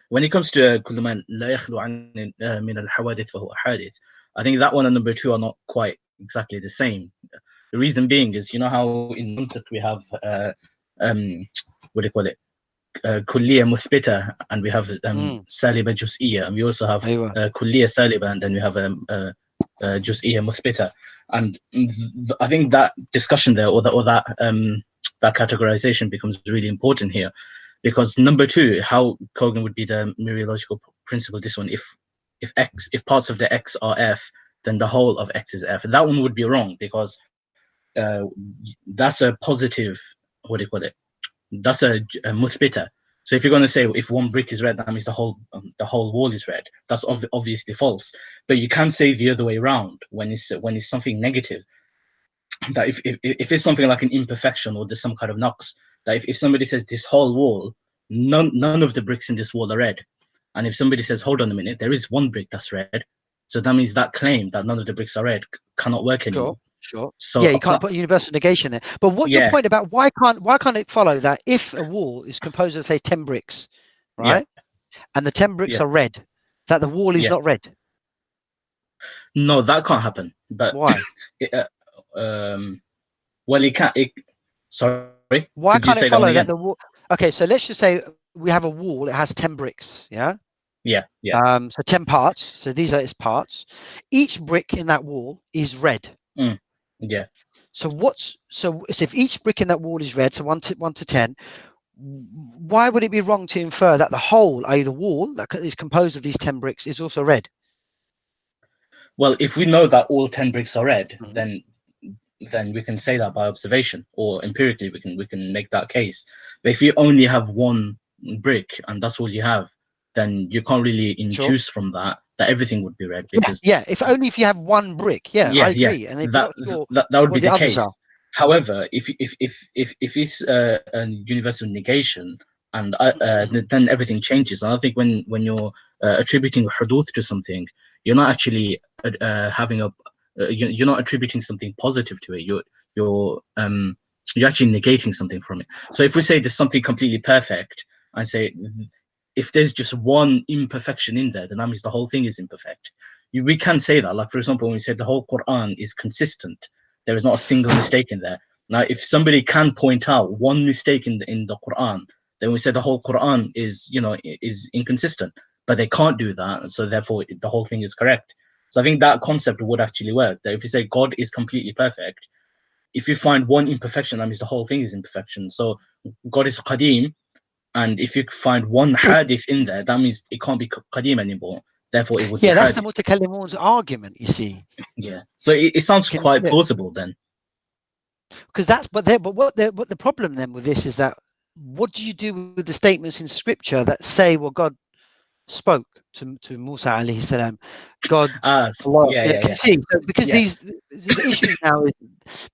when it comes to كل من لا يخلو عن من الحوادث فهو حادث, I think that one and number 2 are not quite exactly the same. The reason being is, you know how in Muntiq we have what do you call it? Kulliyya muthbita, and we have Saliba Juz'iyya, and we also have Kulliyya Saliba, and then we have Juz'iyya muthbita. And I think that discussion there, or that categorization becomes really important here, because number 2, how Kogan would be the mereological principle. This one, if parts of the X are F, then the whole of X is F. And that one would be wrong, because that's a positive. What do you call it? That's a muthbita. So if you're going to say if one brick is red, that means the whole wall is red. That's obviously false. But you can say the other way around when it's something negative. That if it's something like an imperfection, or there's some kind of naqs, that if somebody says this whole wall, none of the bricks in this wall are red, and if somebody says hold on a minute, there is one brick that's red, so that means that claim that none of the bricks are red cannot work anymore. Sure. So you can't put universal negation there. But what your point about why can't it follow that if a wall is composed of, say, 10 bricks, right, and the 10 bricks are red, that the wall is not red? No, that can't happen. But why? Well, it can't. Sorry. Why can't it follow that the wall? Okay, so let's just say we have a wall. It has 10 bricks. Yeah. So 10 parts. So these are its parts. Each brick in that wall is red. So if each brick in that wall is red, so 1 to 10, why would it be wrong to infer that the whole, i.e. the wall that is composed of these 10 bricks, is also red? Well, if we know that all 10 bricks are red, then we can say that by observation, or empirically we can make that case. But if you only have one brick and that's all you have, then you can't really induce from that everything would be red, because if you have one brick, I agree. And that would be the case. However, if it's a universal negation, and then everything changes. And I think when you're attributing huduth to something, you're not actually you're not attributing something positive to it. You're actually negating something from it. So if we say there's something completely perfect, I say, if there's just one imperfection in there, then that means the whole thing is imperfect. We can say that. Like, for example, when we say the whole Quran is consistent, there is not a single mistake in there. Now, if somebody can point out one mistake in the Quran, then we say the whole Quran is inconsistent. But they can't do that, and so therefore the whole thing is correct. So I think that concept would actually work. That if you say God is completely perfect, if you find one imperfection, that means the whole thing is imperfection. So God is qadim, and if you find one hadith in there, that means it can't be qadim anymore. Therefore, it would be that's hadith. the mutakallimun's argument, you see. So it sounds quite plausible then. Because what the problem then with this is that, what do you do with the statements in scripture that say, well, God spoke to Musa alayhi salam, God conceived? Because the issues now is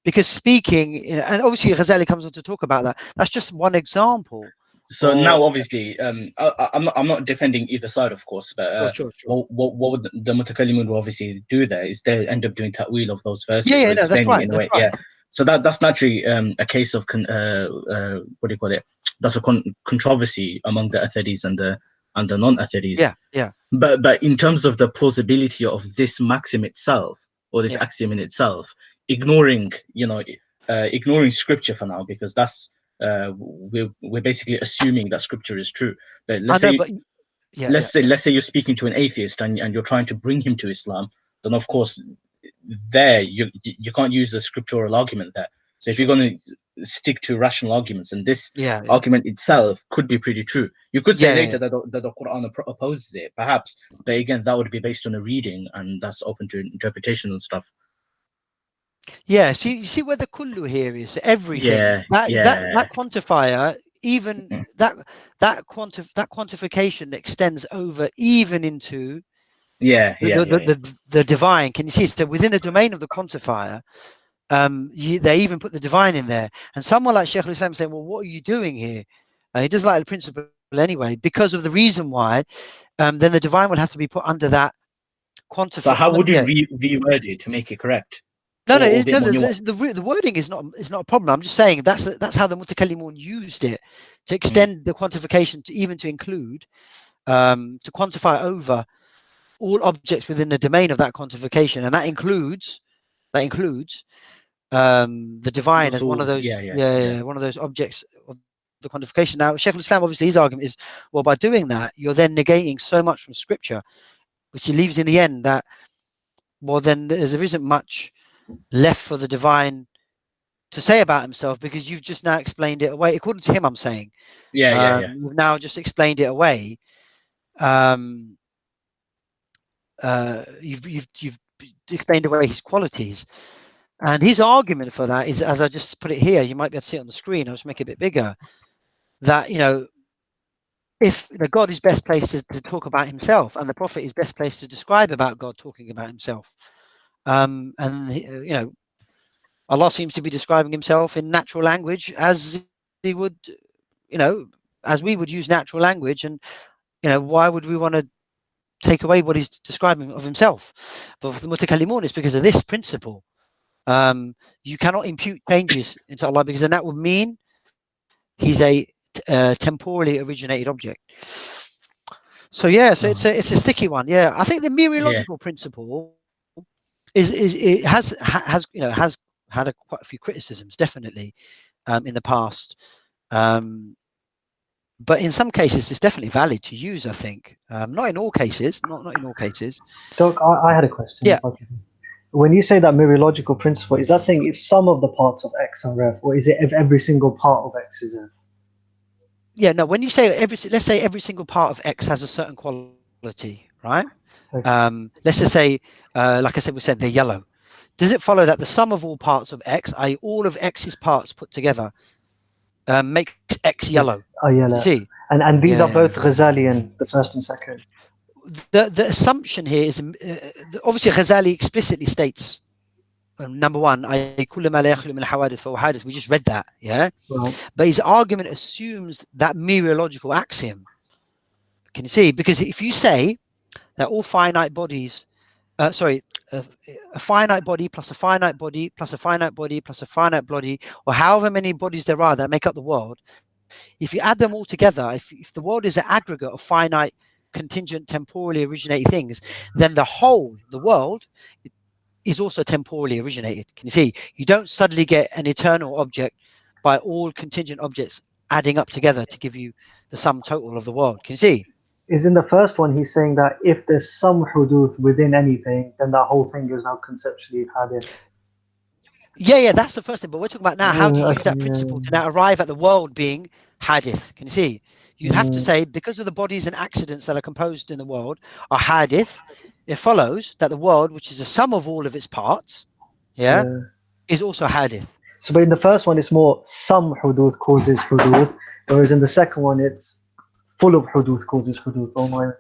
because speaking, and obviously Ghazali comes on to talk about that. That's just one example. So now, obviously, I'm not defending either side, of course, but sure. What would the mutakallimun will obviously do there is they end up doing ta'wil of those verses. That's right. In a way. So that's naturally a case of what do you call it? That's a controversy among the Atharis and the non-Atharis. But in terms of the plausibility of this maxim itself, or this axiom in itself, ignoring scripture for now, because that's we're basically assuming that scripture is true. But Yeah, let's say you're speaking to an atheist and you're trying to bring him to Islam, then of course there you can't use the scriptural argument there. So if you're going to stick to rational arguments, and this argument itself could be pretty true, you could say later that the Quran opposes it, perhaps, but again, that would be based on a reading, and that's open to interpretation and stuff. Yeah, so you see where the kullu here is, everything. That quantifier, even that quantification extends over even into the divine. Can you see? So within the domain of the quantifier, they even put the divine in there. And someone like Shaykh al-Islam saying, well, what are you doing here? He doesn't like the principle anyway, because of the reason why, then the divine would have to be put under that quantifier. So how would you reword it to make it correct? No, the wording is not a problem. I'm just saying that's how the Mutakallimun used it, to extend the quantification to even to include, to quantify over all objects within the domain of that quantification, and that includes the divine as one of those one of those objects of the quantification. Now, Shaykh al-Islam, obviously, his argument is, well, by doing that, you're then negating so much from Scripture, which he leaves in the end that, well, then there isn't much left for the divine to say about himself, because you've just now explained it away. According to him, I'm saying, you've now just explained it away. You've explained away his qualities, and his argument for that is, as I just put it here, you might be able to see it on the screen. I'll just make it a bit bigger. That, if God is best placed to talk about himself, and the Prophet is best placed to describe about God talking about himself, and Allah seems to be describing himself in natural language, as he would, as we would use natural language, and why would we want to take away what he's describing of himself? But for the Mutakallimun, it's because of this principle. You cannot impute changes into Allah, because then that would mean he's a temporally originated object. So it's a sticky one. I think the mereological principle has had quite a few criticisms, definitely, in the past. But in some cases, it's definitely valid to use, I think. Not in all cases. Not in all cases. Doc, I had a question. Yeah. When you say that mereological principle, is that saying if some of the parts of X are F, or is it if every single part of X is F? Yeah, no, when you say let's say every single part of X has a certain quality, right? Okay. Let's just say, like I said, we said they're yellow. Does it follow that the sum of all parts of X, i.e. all of X's parts put together, makes X yellow? Oh, yellow. See? And these are both Ghazalian, the first and second. The assumption here is, obviously Ghazali explicitly states, number one, we just read that, right. But his argument assumes that mereological axiom. Can you see? Because if you say that all finite bodies, a finite body plus a finite body plus a finite body plus a finite body, or however many bodies there are that make up the world, if you add them all together, if the world is an aggregate of finite, contingent, temporally originated things, then the world is also temporally originated. Can you see? You don't suddenly get an eternal object by all contingent objects adding up together to give you the sum total of the world. Can you see? Is in the first one, he's saying that if there's some huduth within anything, then that whole thing is now conceptually hadith. Yeah, that's the first thing. But we're talking about now, how do you use that principle to now arrive at the world being hadith? Can you see? You'd have to say, because of the bodies and accidents that are composed in the world are hadith, it follows that the world, which is the sum of all of its parts, is also hadith. So, but in the first one, it's more some huduth causes huduth, whereas in the second one, it's full of huduth causes huduth. Oh my!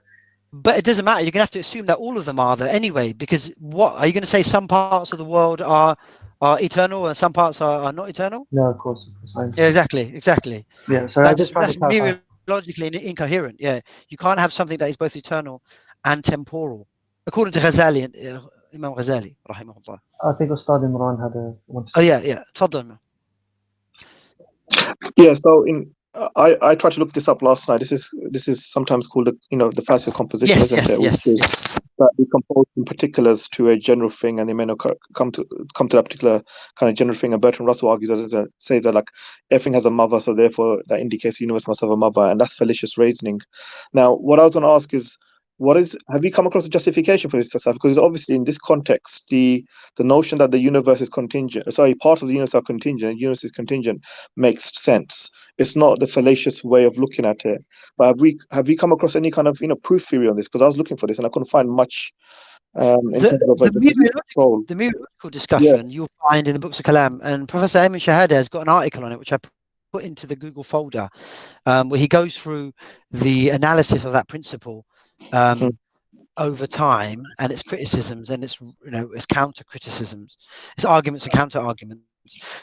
But it doesn't matter. You're gonna have to assume that all of them are there anyway, because what are you going to say? Some parts of the world are eternal and some parts are not eternal? No, of course. Yeah, exactly. Yeah, so that's mereologically incoherent. Yeah, you can't have something that is both eternal and temporal, according to Ghazali and Imam Ghazali, rahimahullah. I think Ustad Imran had one. Oh yeah. Tfaddal. Yeah. So I tried to look this up last night. This is sometimes called the passive composition, isn't it? Yes. that decompose in particulars to a general thing, and they may not come to that particular kind of general thing. And Bertrand Russell argues that says that like everything has a mother, so therefore that indicates the universe must have a mother, and that's fallacious reasoning. Now, what I was going to ask is, have you come across a justification for this stuff? Because obviously in this context, the notion that the universe is contingent, parts of the universe are contingent and the universe is contingent makes sense. It's not the fallacious way of looking at it. But have we come across any kind of proof theory on this? Because I was looking for this and I couldn't find much. The mereological discussion you'll find in the books of Kalam, and Professor Ayman Shahada has got an article on it which I put into the Google folder, where he goes through the analysis of that principle over time, and its criticisms and its counter criticisms, its arguments and counter arguments.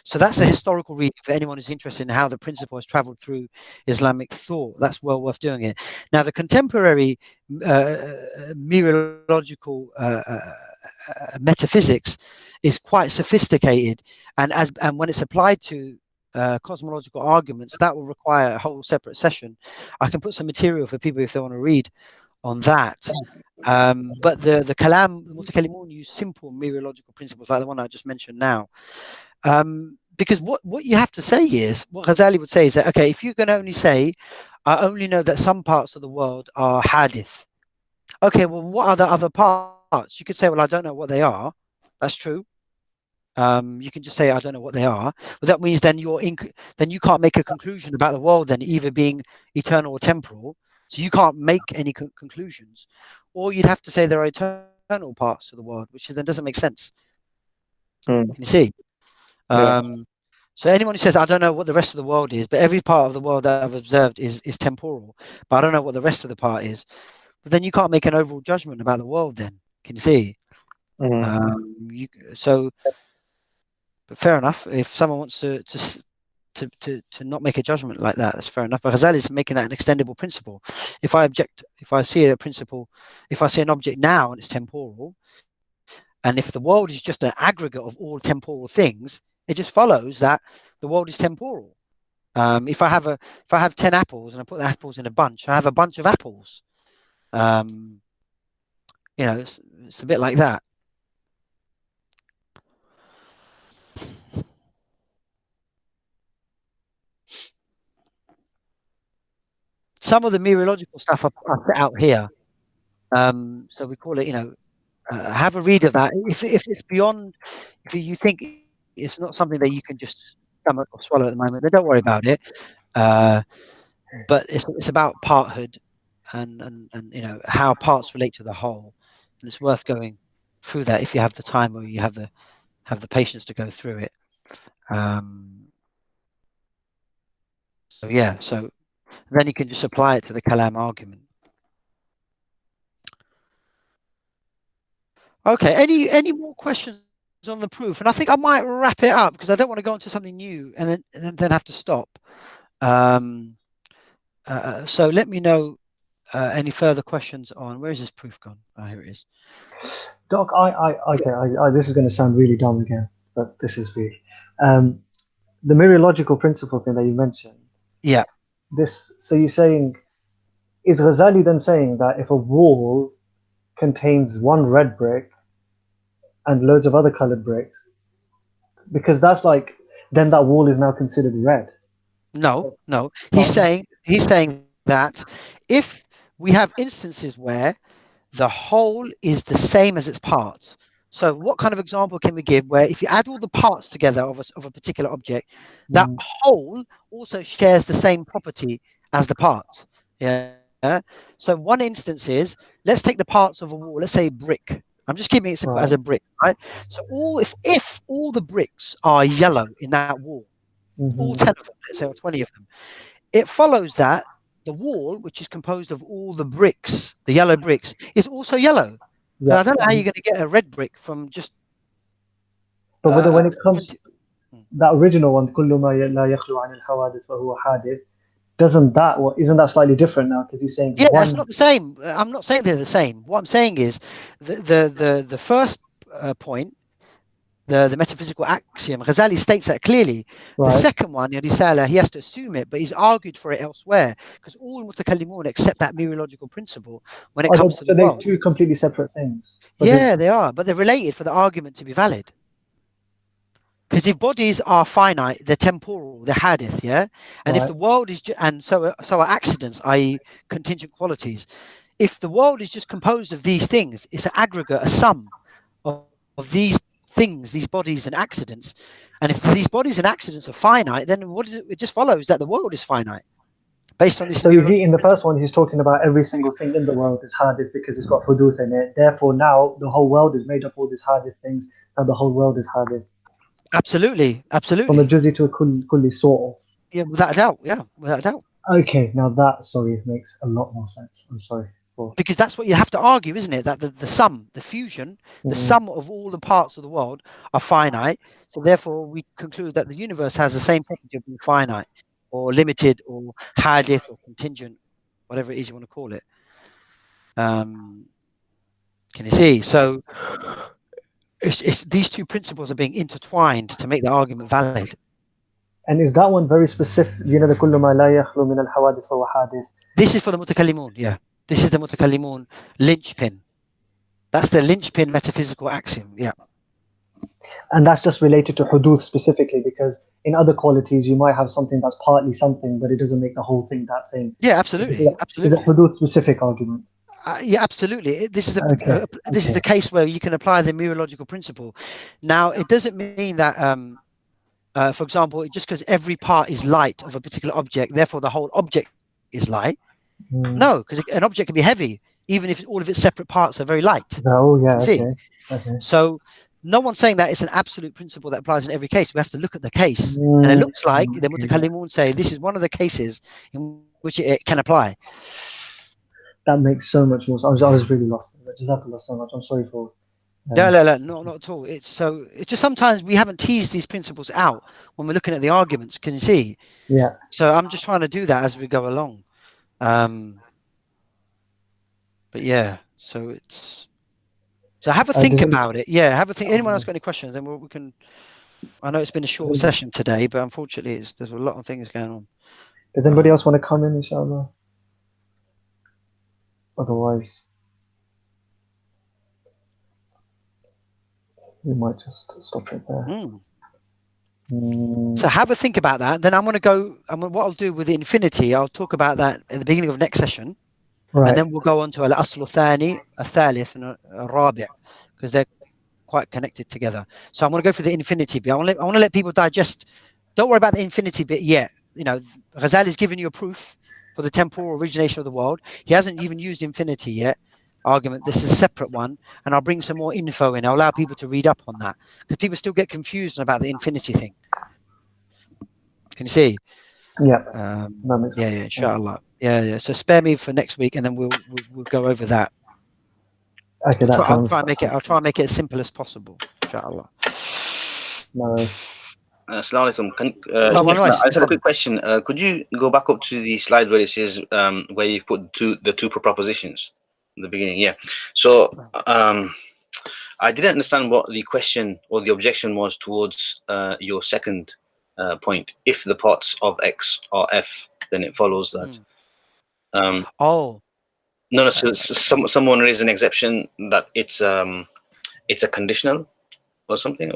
So that's a historical reading for anyone who's interested in how the principle has traveled through Islamic thought. That's well worth doing it. Now, the contemporary mereological metaphysics is quite sophisticated, and when it's applied to cosmological arguments, that will require a whole separate session. I can put some material for people if they want to read on that. But the Kalam, the Mutakallimun use simple mereological principles like the one I just mentioned now. Because what you have to say is, what Ghazali would say is that, okay, if you can only say, I only know that some parts of the world are hadith. Okay, well, what are the other parts? You could say, well, I don't know what they are. That's true. You can just say, I don't know what they are. But that means then you can't make a conclusion about the world then either being eternal or temporal. So you can't make any conclusions. Or you'd have to say there are eternal parts of the world, which then doesn't make sense. Can you see? So anyone who says, I don't know what the rest of the world is, but every part of the world that I've observed is temporal, but I don't know what the rest of the part is, but then you can't make an overall judgment about the world then. Can you see? But fair enough. If someone wants to not make a judgment like that, that's fair enough. But Ghazali is making that an extendable principle. If I see an object now and it's temporal, and if the world is just an aggregate of all temporal things, it just follows that the world is temporal. If I have 10 apples and I put the apples in a bunch, I have a bunch of apples. It's a bit like that. Some of the mereological stuff are put out here. So we call it, have a read of that. If it's beyond, if you think it's not something that you can just stomach or swallow at the moment, then don't worry about it. But it's about parthood and how parts relate to the whole, and it's worth going through that if you have the time or you have the patience to go through it. So then you can just apply it to the Kalam argument. Okay, any more questions on the proof? And I think I might wrap it up because I don't want to go into something new and then have to stop. So let me know any further questions on, where is this proof gone? Oh, here it is. Doc, this is going to sound really dumb again, but this is really the mereological principle thing that you mentioned. Yeah. So you're saying, is Ghazali then saying that if a wall contains one red brick and loads of other colored bricks, because that's like, then that wall is now considered red? No. He's saying that if we have instances where the whole is the same as its parts. So what kind of example can we give where if you add all the parts together of a particular object, that whole also shares the same property as the parts? Yeah. So one instance is, let's take the parts of a wall, let's say brick. I'm just keeping it as a brick, right? So if all the bricks are yellow in that wall, all 10 of them, let's say, or 20 of them, it follows that the wall, which is composed of all the bricks, the yellow bricks, is also yellow. Yeah. I don't know how you're going to get a red brick from just. But when it comes to that original one, isn't that slightly different now? Because he's saying that's not the same. I'm not saying they're the same. What I'm saying is the first point, the metaphysical axiom. Ghazali states that clearly. Right. The second one, Risalah, he has to assume it, but he's argued for it elsewhere because all mutakallimun accept that mereological principle when it comes to the they're world. two completely separate things. Yeah, they are, but they're related for the argument to be valid. Because if bodies are finite, they're temporal, they're hadith, yeah? And if Right. the world is, and so are accidents, i.e. contingent qualities. If the world is just composed of these things, it's an aggregate, a sum of these things, these bodies and accidents. And if these bodies and accidents are finite, then what is it? It just follows that the world is finite. Based on this. So is he, in the first one, he's talking about every single thing in the world is hadith because it's got huduth in it. Therefore, now the whole world is made up of all these hadith things, and the whole world is hadith. Absolutely, absolutely. From a juzi to a kulli sort of. Yeah, without a doubt. Yeah, without a doubt. Okay, now that, sorry, makes a lot more sense. I'm sorry. Because that's what you have to argue, isn't it? That the sum, the fusion, the sum of all the parts of the world are finite. So therefore, we conclude that the universe has the same property of being finite, or limited, or hadith, or contingent, whatever it is you want to call it. Can you see? So it's these two principles are being intertwined to make the argument valid. And is that one very specific? You know, the kullu ma la yakhlu min al-hawadith wa hadith. This is for the mutakallimun, yeah. This is the mutakallimun linchpin. That's the linchpin metaphysical axiom, yeah. And that's just related to huduth specifically, because in other qualities you might have something that's partly something, but it doesn't make the whole thing that thing. Yeah, absolutely, absolutely. Is a huduth specific argument? Yeah, absolutely. This is this is the case where you can apply the mereological principle. Now, it doesn't mean that, for example, just because every part is light of a particular object, therefore the whole object is light. No, because an object can be heavy, even if all of its separate parts are very light. Oh, yeah, okay. So no one's saying that it's an absolute principle that applies in every case. We have to look at the case. And it looks like the mutakallimun say this is one of the cases in which it can apply. That makes so much more sense. I was really lost. Jazakallah so much. I'm sorry for... No, not at all. It's just sometimes we haven't teased these principles out when we're looking at the arguments. Can you see? Yeah. So I'm just trying to do that as we go along. But yeah, so have a think about it. Yeah, have a think. Anyone else got any questions? Then we can. I know it's been a short session today, but unfortunately, there's a lot of things going on. Does anybody else want to come in, inshallah? Otherwise, we might just stop it there. So have a think about that. Then I'm going to go. What I'll do with the infinity, I'll talk about that at the beginning of next session. Right. And then we'll go on to al-aslu thani, al-thalith, and al-rabi', because they're quite connected together. So I'm going to go for the infinity bit. I want to let people digest. Don't worry about the infinity bit yet. You know, Ghazali's given you a proof for the temporal origination of the world. He hasn't even used infinity yet. Argument. This is a separate one, and I'll bring some more info in. I'll allow people to read up on that because people still get confused about the infinity thing. Can you see? Yeah. Yeah, inshallah. Yeah. So spare me for next week, and then we'll go over that. Okay, that sounds. I'll try and make it as simple as possible, inshallah. No. Assalamu alaikum. I just have a quick question. Could you go back up to the slide where it says where you've put the two propositions in the beginning? Yeah. So I didn't understand what the question or the objection was towards your second point. If the parts of X are F, then it follows that. No. So someone raised an exception that it's a conditional or something.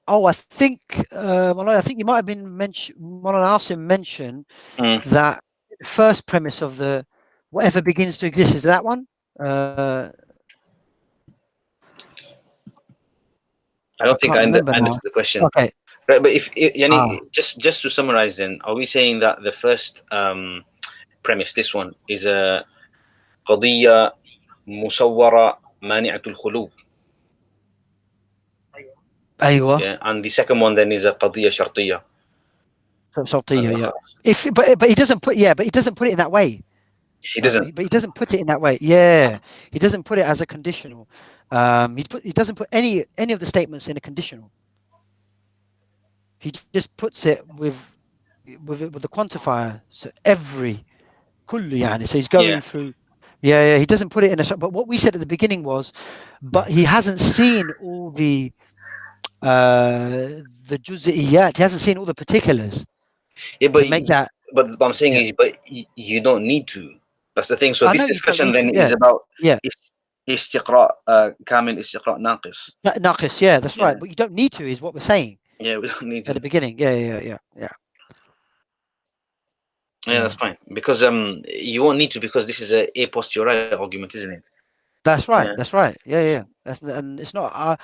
I think you might have been mentioned. Maulana Asim mentioned that first premise of the whatever begins to exist is that one. I don't think I understood the question. Okay. Right, but if just to summarize, then are we saying that the first premise, this one, is a qudiyya musawwara mani'atul khulub? Aywa. Yeah, and the second one then is a qudiyya shartiyya. Shartiyya, yeah. But he doesn't put it in that way. He doesn't. But he doesn't put it in that way. Yeah, he doesn't put it as a conditional. He doesn't put any of the statements in a conditional. He just puts it with the quantifier. So every kullu yani. So he's going through. Yeah, he doesn't put it in a. But what we said at the beginning was, but he hasn't seen all the juz'iyyat. He hasn't seen all the particulars. Yeah, but to make that. But what I'm saying is, but you don't need to. That's the thing. So this discussion then is about istiqra kamil, istiqra naqis. Naqis, yeah, that's right. But you don't need to, is what we're saying. Yeah, we don't need to. At the beginning. Yeah. Yeah, that's fine. Because you won't need to, because this is a posteriori argument, isn't it? That's right. That's right. Yeah. And it's not a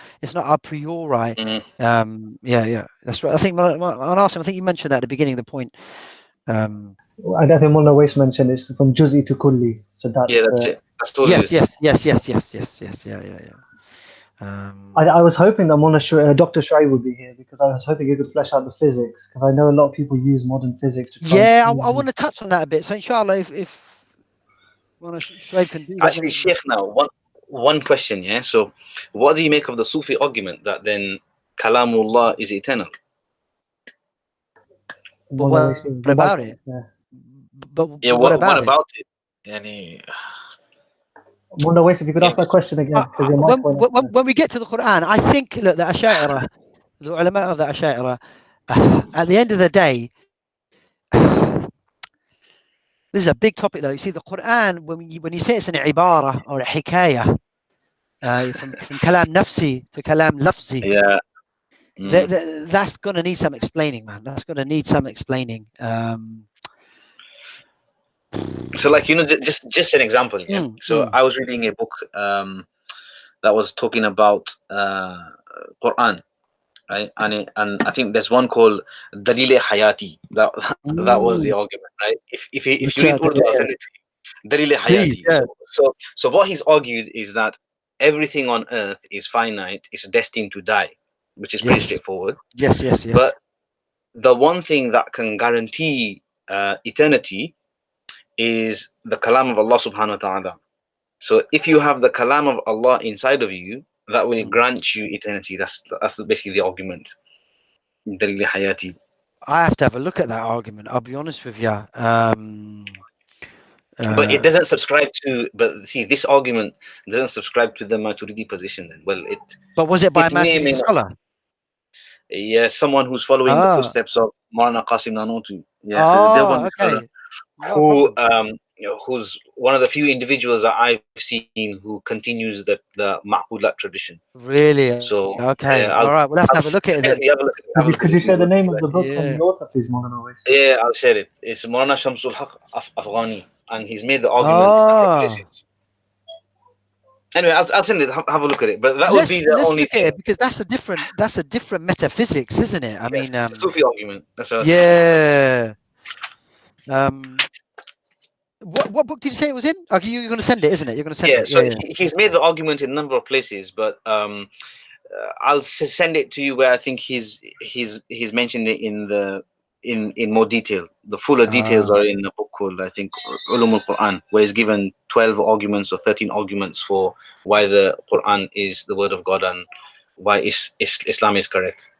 priori. Yeah. That's right. I think I think you mentioned that at the beginning of the point. I think Mullah Weiss mentioned it's from juz'i to kulli. So that's it. That's totally yes. Yeah. I was hoping that Dr. Shrai would be here, because I was hoping he could flesh out the physics, because I know a lot of people use modern physics to try. I want to touch on that a bit. So inshallah, if Shrai can do that. Actually, Sheikh, now one question, yeah. So, what do you make of the Sufi argument that then Kalamullah is eternal? But what about it? But what about it? Mullah Weiss, if you could ask that question again. When we get to the Quran, I think, look, the Ash'ari, the ulama of the Ash'ari, at the end of the day, this is a big topic though. You see, the Quran, when you say it's an ibara or a hikayah, from kalam nafsi to kalam lafzi, that's going to need some explaining, man. That's going to need some explaining. So, like, just an example. Yeah. So I was reading a book that was talking about Quran, right? And I think there's one called Dalil Hayati. That was the argument, right? If you read Urdu, I'll send it to you. Dalil Hayati. Yeah. So what he's argued is that everything on earth is finite, is destined to die, which is pretty straightforward. Yes. But the one thing that can guarantee eternity is the kalam of Allah subhanahu wa ta'ala. So if you have the kalam of Allah inside of you, that will grant you eternity. That's basically the argument. Dalil hayati. I have to have a look at that argument, I'll be honest with you. But it doesn't subscribe to, but see, this argument doesn't subscribe to the Maturidi position then. But was it by a Maturidi scholar? Yeah, someone who's following the footsteps of Maulana Qasim Nanotwi. Yes, okay. Who's one of the few individuals that I've seen who continues the Ma'qulat tradition. Really? So okay, all right, we'll have to have a look at it. Could you share the name of the book from the author, please, Maulana Weiss? Yeah, I'll share it. It's Maulana Shamsul Haq Afghani, and he's made the argument in different places. Anyway, I'll send it. Have a look at it. But that would be the only thing, because that's a different metaphysics, isn't it? I mean, it's a Sufi argument. That's what What book did you say it was in? Oh, you're going to send it, isn't it? You're going to send it. So he's made the argument in a number of places, but I'll send it to you where I think he's mentioned it in more detail. The fuller details are in a book called, I think, *ʿulūm al-Qur'an, where he's given 12 arguments or 13 arguments for why the Quran is the word of God and why Islam is correct.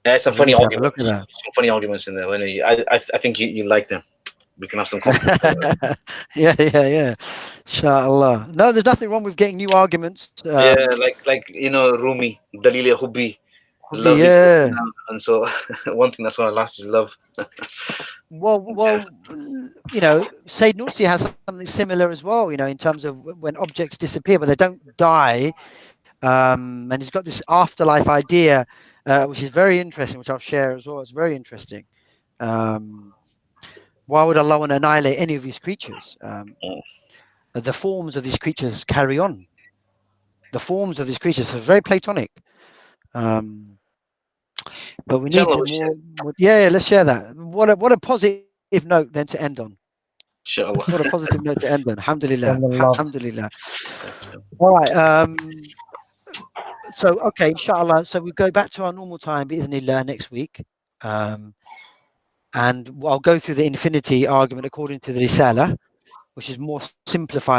Yeah, some funny arguments. Some funny arguments in there. I think you like them. We can have some conversation. Yeah. Inshallah. No, there's nothing wrong with getting new arguments. Like Rumi, Dalil Hubbi. Love is and so one thing that's going to last is love. well, Sayyid Nursi has something similar as well, in terms of when objects disappear, but they don't die. And he's got this afterlife idea, which is very interesting, which I'll share as well. It's very interesting. Why would Allah want to annihilate any of these creatures? The forms of these creatures carry on. The forms of these creatures are very Platonic. But we need more. Yeah, let's share that. What a positive note then to end on. Inshallah. What a positive note to end on. Alhamdulillah. Alhamdulillah. All right. So okay, inshallah. So we go back to our normal time, bi'idhnillah, next week. And I'll go through the infinity argument according to the Risalah, which is more simplified.